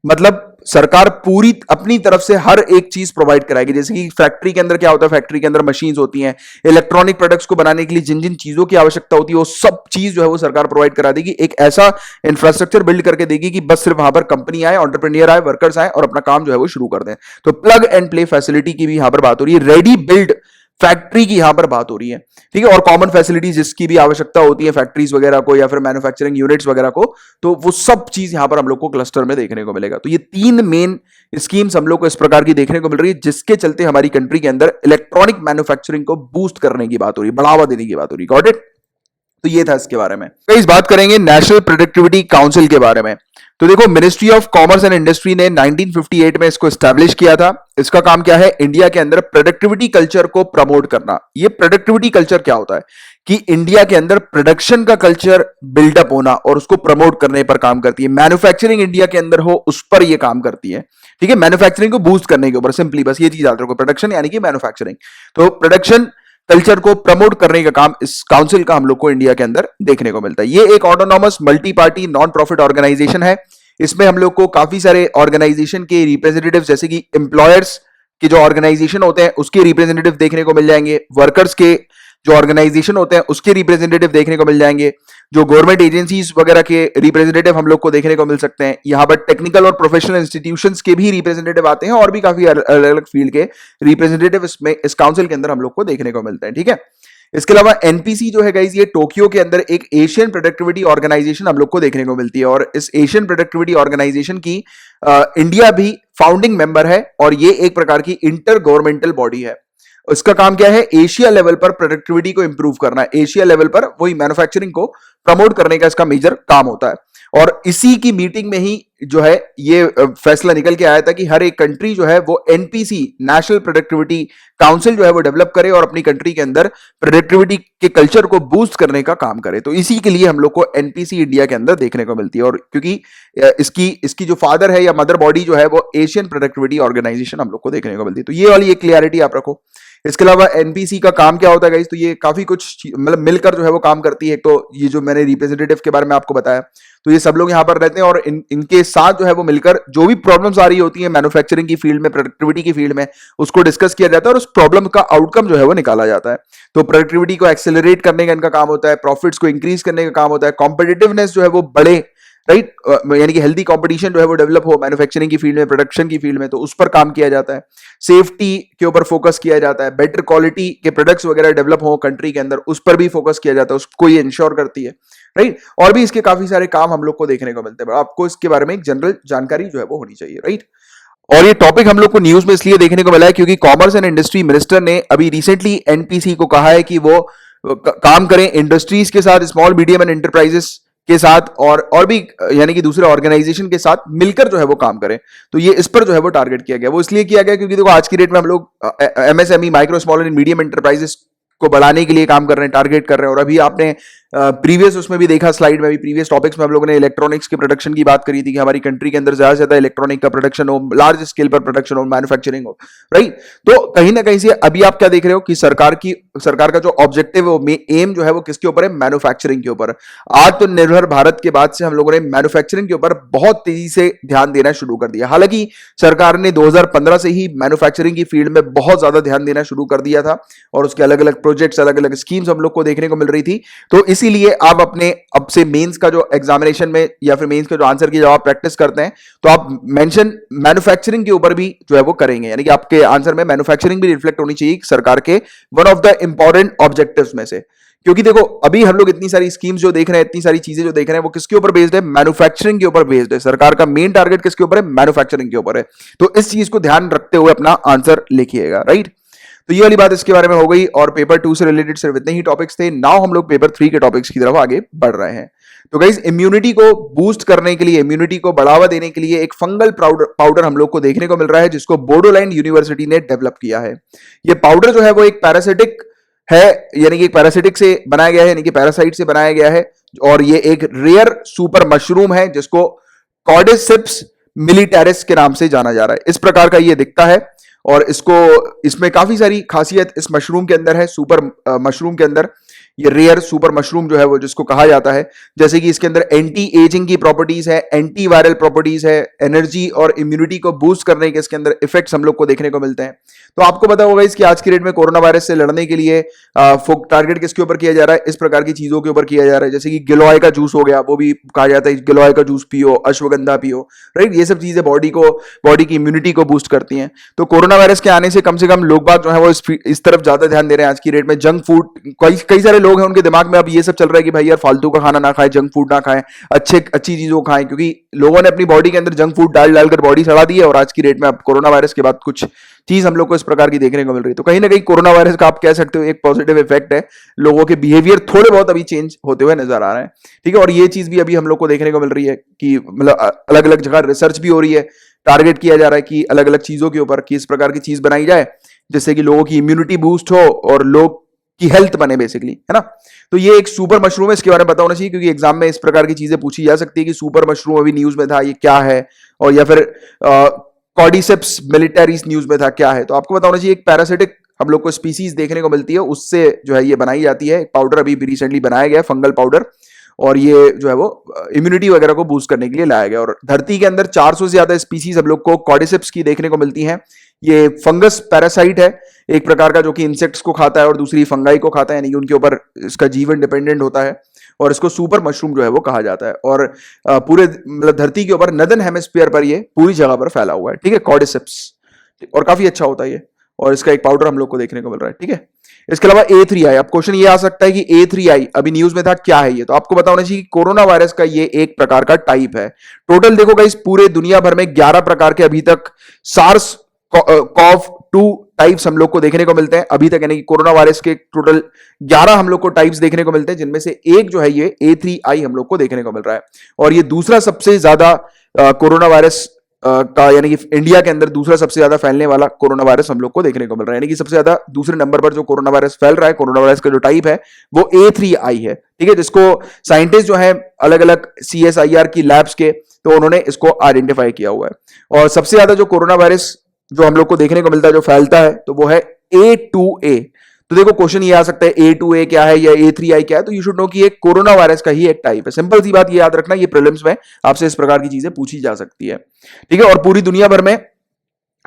मतलब सरकार पूरी अपनी तरफ से हर एक चीज प्रोवाइड कराएगी। जैसे कि फैक्ट्री के अंदर क्या होता है, फैक्ट्री के अंदर मशीन्स होती हैं, इलेक्ट्रॉनिक प्रोडक्ट्स को बनाने के लिए जिन जिन चीजों की आवश्यकता होती है वो सब चीज जो है वो सरकार प्रोवाइड करा देगी। एक ऐसा इंफ्रास्ट्रक्चर बिल्ड करके देगी कि बस सिर्फ वहां पर कंपनी आए, एंटरप्रेन्योर आए, वर्कर्स आए और अपना काम जो है वो शुरू कर दें। तो प्लग एंड प्ले फैसिलिटी की भी यहां पर बात हो रही है, रेडी बिल्ड फैक्ट्री की यहां पर बात हो रही है, ठीक है। और कॉमन फैसिलिटीज जिसकी भी आवश्यकता होती है फैक्ट्रीज वगैरह को या फिर मैन्युफैक्चरिंग यूनिट्स वगैरह को, तो वो सब चीज यहां पर हम लोग को क्लस्टर में देखने को मिलेगा। तो ये 3 मेन स्कीम्स हम लोग को इस प्रकार की देखने को मिल रही है, जिसके चलते हमारी कंट्री के अंदर इलेक्ट्रॉनिक मैन्युफैक्चरिंग को बूस्ट करने की बात हो रही है, बढ़ावा देने की बात हो रही है। Got it. तो ये था इसके बारे में। तो इस बात करेंगे नेशनल प्रोडक्टिविटी काउंसिल के बारे में। तो देखो, ministry of commerce and industry ने 1958 में इसको एस्टैब्लिश किया था। इसका काम क्या है? इंडिया के अंदर प्रोडक्टिविटी कल्चर को प्रमोट करना। ये प्रोडक्टिविटी कल्चर क्या होता है कि इंडिया के अंदर प्रोडक्शन का कल्चर बिल्डअप होना और उसको प्रमोट करने पर काम करती है। मैन्युफैक्चरिंग इंडिया के अंदर हो, उस पर ये काम करती है। ठीक है, मैन्युफैक्चरिंग को बूस्ट करने के ऊपर, सिंपली बस ये चीज याद रखो, प्रोडक्शन यानी कि मैन्युफैक्चरिंग। तो प्रोडक्शन कल्चर को प्रमोट करने का काम इस काउंसिल का हम लोग को इंडिया के अंदर देखने को मिलता है। ये एक autonomous multi party non profit organisation है। इसमें हम लोग को काफी सारे ऑर्गेनाइजेशन के रिप्रेजेंटेटिव, जैसे कि एम्प्लॉयर्स के जो ऑर्गेनाइजेशन होते हैं उसके रिप्रेजेंटेटिव देखने को मिल जाएंगे, वर्कर्स के जो ऑर्गेनाइजेशन होते हैं उसके रिप्रेजेंटेटिव देखने को मिल जाएंगे, जो गवर्नमेंट एजेंसीज वगैरह के रिप्रेजेंटेटिव हम लोग को देखने को मिल सकते हैं। यहाँ पर टेक्निकल और प्रोफेशनल इंस्टीट्यूशंस के भी रिप्रेजेंटेटिव आते हैं और भी काफी अलग अलग फील्ड के रिप्रेजेंटेटिव इसमें इस काउंसिल के अंदर हम लोग को देखने को मिलते हैं। ठीक है, इसके अलावा एनपीसी जो है गाइस, ये टोक्यो के अंदर एक एशियन प्रोडक्टिविटी ऑर्गेनाइजेशन हम लोग को देखने को मिलती है और इस एशियन प्रोडक्टिविटी ऑर्गेनाइजेशन की इंडिया भी फाउंडिंग मेंबर है और ये एक प्रकार की इंटर गवर्नमेंटल बॉडी है। इसका काम क्या है? एशिया लेवल पर प्रोडक्टिविटी को इंप्रूव करना है। एशिया लेवल पर वही मैन्युफैक्चरिंग को प्रमोट करने का इसका मेजर काम होता है। और इसी की मीटिंग में ही जो है ये फैसला निकल के आया था कि हर एक कंट्री जो है वो एनपीसी, नेशनल प्रोडक्टिविटी काउंसिल जो है वो डेवलप करे और अपनी कंट्री के अंदर प्रोडक्टिविटी के कल्चर को बूस्ट करने का काम करे। तो इसी के लिए हम लोग को एनपीसी इंडिया के अंदर देखने को मिलती है और क्योंकि इसकी जो फादर है या मदर बॉडी जो है वो एशियन प्रोडक्टिविटी ऑर्गेनाइजेशन हम लोग को देखने को मिलती है। तो ये वाली एक क्लियरिटी आप रखो। इसके अलावा एनपीसी का काम क्या होता है गाइस? तो ये काफी कुछ मतलब मिलकर जो है वो काम करती है। तो ये जो मैंने रिप्रेजेंटेटिव के बारे में आपको बताया, तो ये सब लोग यहाँ पर रहते हैं और इनके साथ जो है वो मिलकर जो भी प्रॉब्लम्स आ रही होती है मैन्युफैक्चरिंग की फील्ड में, प्रोडक्टिविटी की फील्ड में, उसको डिस्कस किया जाता है और उस प्रॉब्लम का आउटकम जो है वो निकाला जाता है। तो प्रोडक्टिविटी को एक्सेलरेट करने का इनका काम होता है, प्रॉफिट्स को इंक्रीज करने का काम होता है, कॉम्पिटिटिवनेस जो है वो बढ़े, राइट, यानी कि हेल्दी कंपटीशन जो है वो डेवलप हो मैन्युफैक्चरिंग की फील्ड में, प्रोडक्शन की फील्ड में, तो उस पर काम किया जाता है। सेफ्टी के ऊपर फोकस किया जाता है, बेटर क्वालिटी के प्रोडक्ट्स वगैरह डेवलप हो कंट्री के अंदर, उस पर भी फोकस किया जाता है, उसको ये इंश्योर करती है, राइट। और भी इसके काफी सारे काम हम लोग को देखने को मिलते हैं। आपको इसके बारे में एक जनरल जानकारी जो है वो होनी चाहिए, राइट। और ये टॉपिक हम लोग को न्यूज में इसलिए देखने को मिला है क्योंकि कॉमर्स एंड इंडस्ट्री मिनिस्टर ने अभी रिसेंटली एनपीसी को कहा है कि वो काम करें इंडस्ट्रीज के साथ, स्मॉल मीडियम एंड एंटरप्राइजेस के साथ और भी यानी कि दूसरे ऑर्गेनाइजेशन के साथ मिलकर जो है वो काम करें। तो ये इस पर जो है वो टारगेट किया गया। वो इसलिए किया गया क्योंकि देखो आज की डेट में हम लोग MSME, micro small and medium enterprises को बढ़ाने के लिए काम कर रहे हैं, टारगेट कर रहे हैं। और अभी आपने प्रीवियस उसमें भी देखा, स्लाइड में भी, प्रीवियस टॉपिक्स में हम लोगों ने इलेक्ट्रॉनिक्स के प्रोडक्शन की बात करी थी कि हमारी कंट्री के अंदर ज्यादा से ज्यादा इलेक्ट्रॉनिक का प्रोडक्शन हो, लार्ज स्केल पर प्रोडक्शन हो, मैन्युफैक्चरिंग हो, राइट। तो कहीं ना कहीं से अभी आप क्या देख रहे हो कि सरकार का जो ऑब्जेक्टिव है, एम जो है वो किसके ऊपर है? मैन्युफैक्चरिंग के ऊपर। आत्मनिर्भर भारत के बाद से हम लोगों ने मैन्युफैक्चरिंग के ऊपर बहुत तेजी से ध्यान देना शुरू कर दिया। हालांकि सरकार ने 2015 से ही मैन्युफैक्चरिंग की फील्ड में बहुत ज्यादा ध्यान देना शुरू कर दिया था और उसके अलग अलग प्रोजेक्ट्स, अलग अलग स्कीम्स हम लोग को देखने को मिल रही थी। तो इसीलिए आप अपने अब से मेंस का जो एग्जामिनेशन में या फिर मेंस का जो आंसर की जवाब प्रैक्टिस करते हैं तो आप मेंशन मैन्युफैक्चरिंग के ऊपर भी जो है वो करेंगे, यानी कि आपके आंसर में मैन्युफैक्चरिंग भी रिफ्लेक्ट होनी चाहिए सरकार के one of the important objectives में से। क्योंकि देखो अभी हम लोग इतनी सारी स्कीम्स जो देख रहे हैं, इतनी सारी चीजें जो देख रहे हैं, वो किसके ऊपर बेस्ड है? मैन्युफैक्चरिंग के ऊपर बेस्ड है। सरकार का मेन टारगेट किसके ऊपर है? मैन्युफैक्चरिंग के ऊपर है। तो इस चीज को ध्यान रखते हुए अपना आंसर लिखिएगा, राइट। तो ये वाली बात इसके बारे में हो गई और पेपर 2 से रिलेटेड सिर्फ इतने ही टॉपिक्स थे। नाउ हम लोग पेपर 3 के टॉपिक्स की तरफ आगे बढ़ रहे हैं। तो गाइस, इम्यूनिटी को बूस्ट करने के लिए, इम्यूनिटी को बढ़ावा देने के लिए एक फंगल पाउडर हम लोग को देखने को मिल रहा है जिसको बोडोलैंड यूनिवर्सिटी ने डेवलप किया है। ये पाउडर जो है वो एक पैरासिटिक है, यानी कि एक पैरासिटिक से बनाया गया है, यानी कि पैरासाइट से बनाया गया है और ये एक रेयर सुपर मशरूम है जिसको कॉर्डिसिप्स मिलिटैरिस के नाम से जाना जा रहा है। इस प्रकार का ये दिखता है और इसमें काफी सारी खासियत इस मशरूम के अंदर है, सुपर मशरूम के अंदर। ये रेयर सुपर मशरूम जो है वो जिसको कहा जाता है, जैसे कि इसके अंदर एंटी एजिंग की प्रॉपर्टीज है, एंटी वायरल प्रॉपर्टीज है, एनर्जी और इम्यूनिटी को बूस्ट करने के इसके अंदर इफेक्ट्स हम लोग को देखने को मिलते हैं। तो आपको पता होगा इसकी आज की डेट में कोरोना वायरस से लड़ने के लिए टारगेट किसके ऊपर किया जा रहा है? इस प्रकार की चीजों के ऊपर किया जा रहा है, जैसे कि गिलोय का जूस हो गया, वो भी कहा जाता है गिलोय का जूस पियो, अश्वगंधा पियो, राइट। ये सब चीजें बॉडी की इम्यूनिटी को बूस्ट करती हैं। तो कोरोना वायरस के आने से कम लोग बाग जो है वो इस तरफ ज्यादा ध्यान दे रहे हैं आज की डेट में। जंक फूड, कई सारे लोग हैं उनके दिमाग में अब ये सब चल रहा है कि भाई यार फालतू का खाना ना खाएं, जंक फूड ना खाएं, अच्छी चीजों को खाएं, क्योंकि लोगों ने अपनी बॉडी के अंदर जंक फूड डाल डालकर बॉडी सड़ा दी है। और आज की डेट में अब कोरोना वायरस के बाद कुछ चीज हम लोग को इस प्रकार की देखने को मिल रही है। तो कहीं ना कहीं कोरोना वायरस का आप कह सकते हो एक पॉजिटिव इफेक्ट है, लोगों के बिहेवियर थोड़े बहुत अभी चेंज होते हुए नजर आ रहे हैं, ठीक है। और ये चीज भी अभी हम लोग को देखने को मिल रही है कि मतलब अलग अलग जगह रिसर्च भी हो रही है, टारगेट किया जा रहा है कि अलग अलग चीजों के ऊपर कि इस प्रकार की चीज बनाई जाए जिससे कि लोगों की इम्यूनिटी बूस्ट हो और लोग की हेल्थ बने बेसिकली, है ना। तो ये एक सुपर मशरूम है, इसके बारे में पता होना चाहिए क्योंकि एग्जाम में इस प्रकार की चीजें पूछी जा सकती है कि सुपर मशरूम अभी न्यूज में था, ये क्या है, और या फिर कॉर्डिसेप्स मिलिटरीज न्यूज में था, क्या है। तो आपको पता होना चाहिए एक पैरासिटिक हम लोग को स्पीसीज देखने को मिलती है, उससे जो है ये बनाई जाती है। एक पाउडर अभी भी रिसेंटली बनाया गया है, फंगल पाउडर, और ये जो है वो इम्यूनिटी वगैरह को बूस्ट करने के लिए लाया गया। और धरती के अंदर 400 से ज्यादा स्पीसीज हम लोग को कॉर्डिसेप्स की देखने को मिलती हैं। ये फंगस पैरासाइट है एक प्रकार का, जो कि इंसेक्ट्स को खाता है और दूसरी फंगाई को खाता है, यानी कि उनके ऊपर इसका जीवन डिपेंडेंट होता है, और इसको सुपर मशरूम जो है वो कहा जाता है। और पूरे मतलब धरती के ऊपर नदन हेमिस्फीयर पर ये पूरी जगह पर फैला हुआ है, ठीक है, कॉर्डिसेप्स, और काफी अच्छा होता है ये, और इसका एक पाउडर हम लोग को देखने को मिल रहा है, ठीक है। इसके अलावा A3i, अब क्वेश्चन ये आ सकता है कि A3i अभी न्यूज में था, क्या है ये। तो आपको पता होना चाहिए कि कोरोना वायरस का ये एक प्रकार का टाइप है। टोटल देखो गाइस, पूरे दुनिया भर में 11 प्रकार के अभी तक सार्स कॉव 2 टाइप्स हम लोग को देखने को मिलते हैं अभी तक, यानी कि कोरोना वायरस के टोटल 11 हम लोग को टाइप्स देखने को मिलते हैं, जिनमें से एक जो है ये A3i हम लोग को देखने को मिल रहा है। और ये दूसरा सबसे ज्यादा कोरोना वायरस का, यानी कि इंडिया के अंदर दूसरा सबसे ज्यादा फैलने वाला कोरोना वायरस हम लोग को देखने को मिल रहा है, यानी कि सबसे ज्यादा दूसरे नंबर पर जो कोरोना वायरस फैल रहा है, कोरोना वायरस का जो टाइप है वो A3i है, ठीक है, जिसको साइंटिस्ट जो है अलग अलग CSIR की लैब्स के, तो उन्होंने इसको आइडेंटिफाई किया हुआ है। और सबसे ज्यादा जो कोरोना वायरस जो हम लोग को देखने को मिलता है, जो फैलता है, तो वो है A2A। तो देखो क्वेश्चन ये आ सकता है A2A क्या है या A3i क्या है, तो यू शुड नो कि ये कोरोना वायरस का ही एक टाइप है। सिंपल सी बात ये याद रखना, ये प्रीलिम्स में आपसे इस प्रकार की चीजें पूछी जा सकती है, ठीक है। और पूरी दुनिया भर में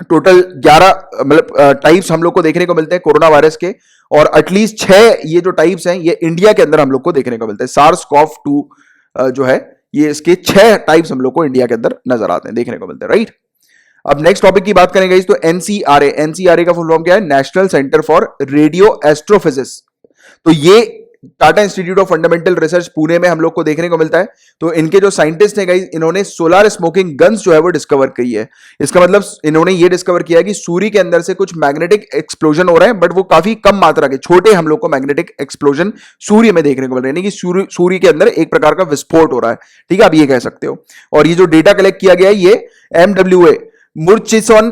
टोटल 11 मतलब टाइप्स हम लोग को देखने को मिलते हैं कोरोना वायरस के, और एटलीस्ट 6 ये जो टाइप्स हैं ये इंडिया के अंदर हम लोग को देखने को मिलते हैं। सार्स कॉव 2 जो है ये, इसके 6 टाइप्स हम लोग को इंडिया के अंदर नजर आते हैं, देखने को मिलते हैं, राइट। अब नेक्स्ट टॉपिक की बात करेंगे तो एनसीआरए का फुल फॉर्म क्या है, national centre for radio astrophysics. तो ये Tata institute of fundamental research Pune में हम लोग को देखने को मिलता है। तो इनके जो साइंटिस्ट हैं गाइस, इन्होंने सोलर स्मोकिंग गन्स जो है वो डिस्कवर की है। इसका मतलब इन्होंने ये डिस्कवर किया कि सूर्य के अंदर से कुछ मैग्नेटिक एक्सप्लोजन हो रहे हैं, बट वो काफी कम मात्रा के छोटे हम लोग को मैग्नेटिक एक्सप्लोजन सूर्य में देखने को मिल रहे हैं, यानी कि सूर्य के अंदर एक प्रकार का विस्फोट हो रहा है, ठीक है, आप ये कह सकते हो। और ये जो डेटा कलेक्ट किया गया है ये MWA Murchison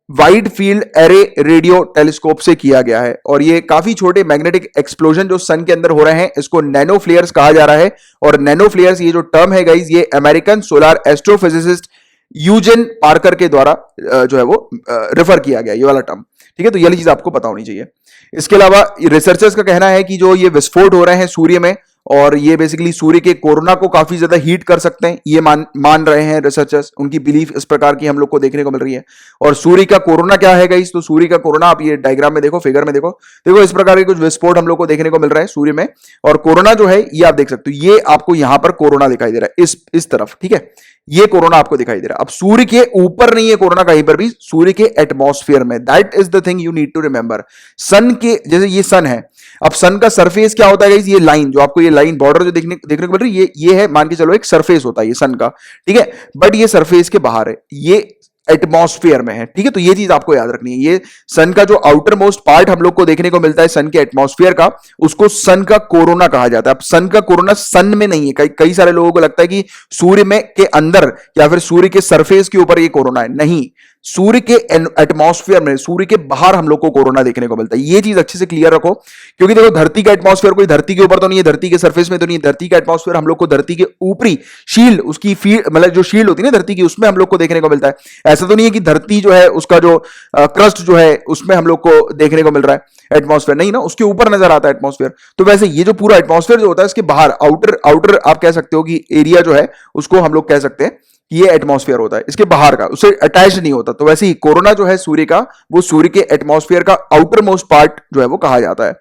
wide field array radio telescope से किया गया है। और ये काफी छोटे मैग्नेटिक एक्सप्लोजन जो सन के अंदर हो रहे हैं, इसको नैनो फ्लेयर्स कहा जा रहा है। और नैनो फ्लेयर्स ये जो टर्म है गाइस, ये अमेरिकन सोलर एस्ट्रोफिजिसिस्ट यूजेन पार्कर के द्वारा जो है वो रेफर किया गया, ये वाला टर्म, ठीक है। तो ये वाली चीज आपको पता होनी चाहिए। इसके अलावा रिसर्चर्स का कहना है कि जो ये विस्फोट हो रहे हैं सूर्य में, और ये बेसिकली सूर्य के कोरोना को काफी ज्यादा हीट कर सकते हैं, ये मान रहे हैं रिसर्चर्स, उनकी बिलीफ इस प्रकार की हम लोग को देखने को मिल रही है। और सूर्य का कोरोना क्या है गाइस, तो सूर्य का कोरोना आप ये डायग्राम में देखो, फिगर में देखो, देखो इस प्रकार के कुछ विस्फोट हम लोग को देखने को मिल रहा है सूर्य में। और कोरोना जो है ये आप देख सकते हो, ये आपको यहां पर कोरोना दिखाई दे रहा है इस तरफ, ठीक है, ये कोरोना आपको दिखाई दे रहा है। अब सूर्य के ऊपर नहीं है कोरोना कहीं पर भी, सूर्य के एटमॉस्फेयर में। That is the thing you need to remember. Sun के जैसे ये सन है, अब सन का सरफेस क्या होता है गाइस, ये लाइन जो आपको ये लाइन बॉर्डर जो देखने को मिल रही है, ये है, मान के चलो एक सरफेस होता है ये सन का, ठीक है, बट ये सरफेस के बाहर है, ये एटमॉस्फेयर में है, ठीक है। तो ये चीज आपको याद रखनी है। ये सन का जो आउटर मोस्ट पार्ट हम लोग को देखने को मिलता है सन के एटमॉस्फेयर का, उसको सन का कोरोना कहा जाता है। अब सन का कोरोना सन में नहीं है, कई सारे लोगों को लगता है कि सूर्य में के अंदर या फिर सूर्य के सरफेस के ऊपर ये कोरोना है, नहीं, सूर्य के एटमॉस्फेयर में, सूर्य के बाहर हम लोग को कोरोना देखने को मिलता है। ये चीज अच्छे से क्लियर रखो, क्योंकि देखो धरती का एटमॉस्फेयर कोई धरती के ऊपर तो नहीं है, धरती के सरफेस में तो नहीं है, धरती का एटमॉस्फेयर हम लोग को धरती के ऊपरी शील्ड, उसकी फील्ड मतलब जो शील्ड होती है ना धरती की, उसमें हम लोग को देखने को मिलता है। ऐसा तो नहीं है कि धरती जो है उसका जो क्रस्ट जो है उसमें हम लोग को देखने को मिल रहा है एटमॉस्फेयर, नहीं ना, उसके ऊपर नजर आता है एटमॉस्फेयर। तो वैसे ये जो पूरा एटमॉस्फेयर जो होता है इसके बाहर आउटर आप कह सकते हो कि एरिया जो है उसको हम लोग कह सकते हैं ये एटमॉस्फेयर होता है, इसके बाहर का, उससे अटैच नहीं होता। तो वैसे ही कोरोना जो है सूर्य का, वो सूर्य के एटमॉस्फेयर का आउटर मोस्ट पार्ट जो है वो कहा जाता है,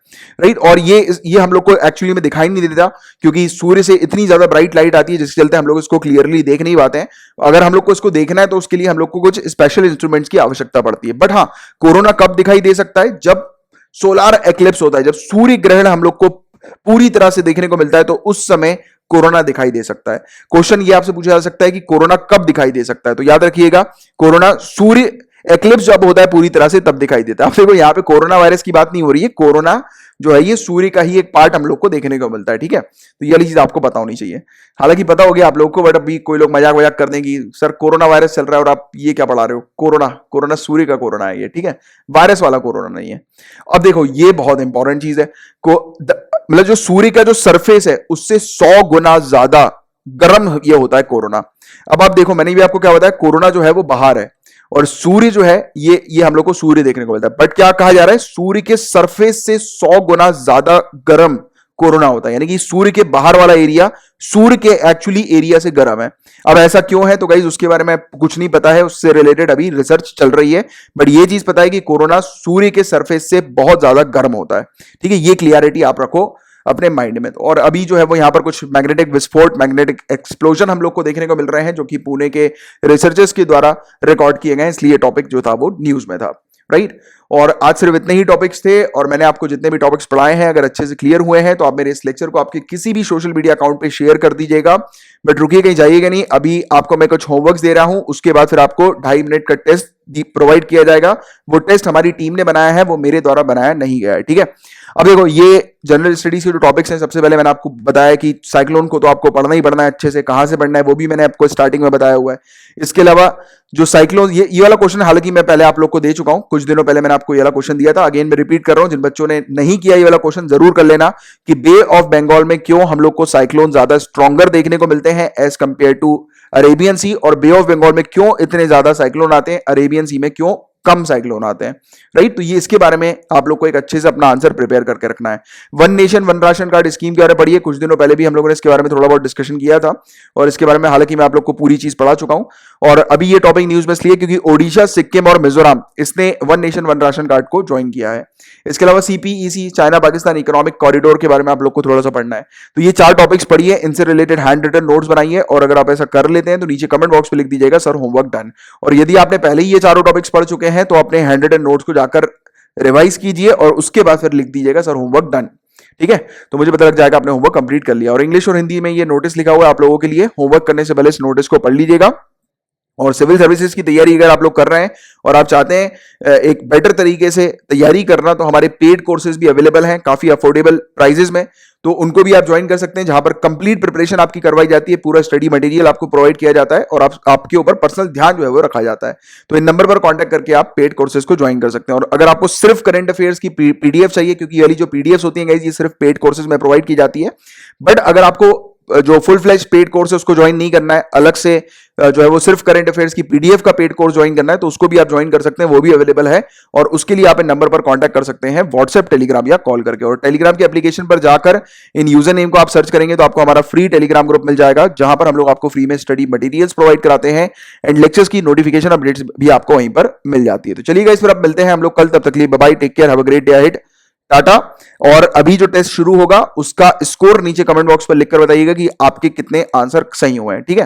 राइट। और ये हम लोग को एक्चुअली में दिखाई नहीं देता, क्योंकि सूर्य से इतनी ज्यादा ब्राइट लाइट आती है जिसके चलते हम लोग इसको क्लियरली देख नहीं पाते हैं। अगर हम लोग को इसको देखना है तो उसके लिए हम लोग को कुछ स्पेशल इंस्ट्रूमेंट्स की आवश्यकता पड़ती है। बट हाँ, कोरोना कब दिखाई दे सकता है, जब सोलार एक्लिप्स होता है, जब सूर्य ग्रहण हम लोग को पूरी तरह से देखने को मिलता है तो उस समय कोरोना दिखाई दे सकता है। क्वेश्चन ये आपसे पूछा जा सकता है कि कोरोना कब दिखाई दे सकता है, तो याद रखिएगा कोरोना सूर्य एक्लिप्स जब होता है पूरी तरह से तब दिखाई देता है। आप देखो यहाँ पे कोरोना वायरस की बात नहीं हो रही है, कोरोना जो है ये सूर्य का ही एक पार्ट हम लोग को देखने को मिलता है, ठीक है। तो ये वाली चीज आपको पता होनी चाहिए। हालांकि पता हो गया आप लोग को, बट अभी कोई लोग मजाक वजाक कर देंगे सर कोरोना वायरस चल रहा है और आप ये क्या पढ़ा रहे हो, कोरोना कोरोना सूर्य का कोरोना है ये, ठीक है, वायरस वाला कोरोना नहीं है। अब देखो ये बहुत इंपॉर्टेंट चीज है, मतलब जो सूर्य का जो सरफेस है उससे 100 गुना ज्यादा गर्म ये होता है कोरोना। अब आप देखो मैंने भी आपको क्या बताया, कोरोना जो है वो बाहर है और सूर्य जो है ये हम लोग को सूर्य देखने को मिलता है, बट क्या कहा जा रहा है, सूर्य के सरफेस से 100 गुना ज्यादा गर्म कोरोना होता है, यानी कि सूर्य के बाहर वाला एरिया सूर्य के एक्चुअली एरिया से गर्म है। अब ऐसा क्यों है तो गाइस उसके बारे में कुछ नहीं पता है, उससे रिलेटेड अभी रिसर्च चल रही है, बट ये चीज पता है कि कोरोना सूर्य के सरफेस से बहुत ज्यादा गर्म होता है, ठीक है। ये क्लियरिटी आप रखो अपने माइंड में। और अभी जो है वो यहाँ पर कुछ मैग्नेटिक विस्फोट, मैग्नेटिक एक्सप्लोजन हम लोग को देखने को मिल रहे हैं जो कि पुणे के रिसर्चर्स के द्वारा रिकॉर्ड किए गए, इसलिए टॉपिक जो था वो न्यूज में था, राइट। और आज सिर्फ इतने ही टॉपिक्स थे और मैंने आपको जितने भी टॉपिक्स पढ़ाए हैं अगर अच्छे से क्लियर हुए हैं तो आप मेरे इस लेक्चर को आपके किसी भी सोशल मीडिया अकाउंट पे शेयर कर दीजिएगा। बट रुकिए कहीं जाइएगा नहीं, अभी आपको मैं कुछ होमवर्क्स दे रहा हूं, उसके बाद फिर आपको 2.5 मिनट का टेस्ट प्रोवाइड किया जाएगा। वो टेस्ट हमारी टीम ने बनाया है, वो मेरे द्वारा बनाया नहीं गया है, ठीक है। अब देखो ये जनरल स्टडीज के जो टॉपिक्स हैं, सबसे पहले मैंने आपको बताया कि साइक्लोन को तो आपको पढ़ना ही पढ़ना है अच्छे से, कहां से पढ़ना है वो भी मैंने आपको स्टार्टिंग में बताया हुआ है। इसके अलावा जो साइक्लोन, ये वाला क्वेश्चन हालांकि मैं पहले आप लोग को दे चुका हूं, कुछ दिनों पहले मैंने आपको ये वाला क्वेश्चन दिया था, अगेन मैं रिपीट कर रहा हूं, जिन बच्चों ने नहीं किया ये वाला क्वेश्चन जरूर कर लेना कि बे ऑफ बंगाल में क्यों हम लोग को साइक्लोन ज्यादा स्ट्रॉन्गर देखने को मिलते हैं एज कंपेयर टू अरेबियन सी, और बे ऑफ बंगाल में क्यों इतने ज्यादा साइक्लोन आते हैं, अरेबियन सी में क्यों कम साइक्लोन आते हैं, राइट। तो ये इसके बारे में आप लोग को एक अच्छे से अपना आंसर प्रिपेयर करके रखना है। One nation one ration card scheme के बारे में पढ़िए, कुछ दिनों पहले भी हम लोगों ने इसके बारे में थोड़ा बहुत डिस्कशन किया था और इसके बारे में हालांकि मैं आप लोग को पूरी चीज पढ़ा चुका हूं। और अभी ये टॉपिक न्यूज में इसलिए क्योंकि ओडिशा, सिक्किम और मिजोरम इसने one nation one ration card को ज्वाइन किया है। इसके अलावा CPEC, China Pakistan economic corridor के बारे में आप लोग को थोड़ा सा पढ़ना है। तो ये 4 टॉपिक्स पढ़िए, इनसे रिलेटेड हैंड रिटन नोट्स बनाइए और अगर आप ऐसा कर लेते हैं तो नीचे कमेंट बॉक्स में लिख दीजिएगा सर होमवर्क डन। और यदि आपने पहले ही ये चारों टॉपिक्स पढ़ चुके हैं तो अपने हैंड रिटन नोट्स को जाकर रिवाइज कीजिए और उसके बाद फिर लिख दीजिएगा सर होमवर्क डन, ठीक है। तो मुझे पता लग जाएगा आपने होमवर्क कंप्लीट कर लिया। और इंग्लिश और हिंदी में ये नोटिस लिखा हुआ है आप लोगों के लिए, होमवर्क करने से पहले इस नोटिस को पढ़ लीजिएगा। और सिविल सर्विसेज की तैयारी अगर आप लोग कर रहे हैं और आप चाहते हैं एक बेटर तरीके से तैयारी करना, तो हमारे पेड कोर्सेज भी अवेलेबल हैं काफी अफोर्डेबल प्राइजेस में, तो उनको भी आप ज्वाइन कर सकते हैं, जहां पर कंप्लीट प्रिपरेशन आपकी करवाई जाती है, पूरा स्टडी मटेरियल आपको प्रोवाइड किया जाता है और आपके ऊपर पर्सनल ध्यान जो है वो रखा जाता है। तो इन नंबर पर कांटेक्ट करके आप पेड कोर्सेज को ज्वाइन कर सकते हैं। और अगर आपको सिर्फ करंट अफेयर्स की पीडीएफ चाहिए, क्योंकि ये वाली जो पीडीएफ होती है ये सिर्फ पेड कोर्सेज में प्रोवाइड की जाती है, बट अगर आपको जो फुल फ्लेज पेड कोर्स है उसको ज्वाइन नहीं करना है, अलग से जो है वो सिर्फ करंट अफेयर्स की पीडीएफ का पेड कोर्स ज्वाइन करना है, तो उसको भी आप ज्वाइन कर सकते हैं, वो भी अवेलेबल है। और उसके लिए आप इन नंबर पर कांटेक्ट कर सकते हैं व्हाट्सएप, टेलीग्राम या कॉल करके। और टेलीग्राम की एप्लीकेशन पर जाकर इन यूजर नेम को आप सर्च करेंगे तो आपको हमारा फ्री टेलीग्राम ग्रुप मिल जाएगा, जहां पर हम लोग आपको फ्री में स्टडी मटेरियल्स प्रोवाइड कराते हैं एंड लेक्चर्स की नोटिफिकेशन अपडेट्स भी आपको वहीं पर मिल जाती है। तो चलिए गाइस, फिर अब मिलते हैं हम लोग कल, तब तक के लिए bye bye, take care, have a great day ahead, tata. और अभी जो टेस्ट शुरू होगा उसका स्कोर नीचे कमेंट बॉक्स पर लिखकर बताइएगा कि आपके कितने आंसर सही हुए हैं, ठीक है।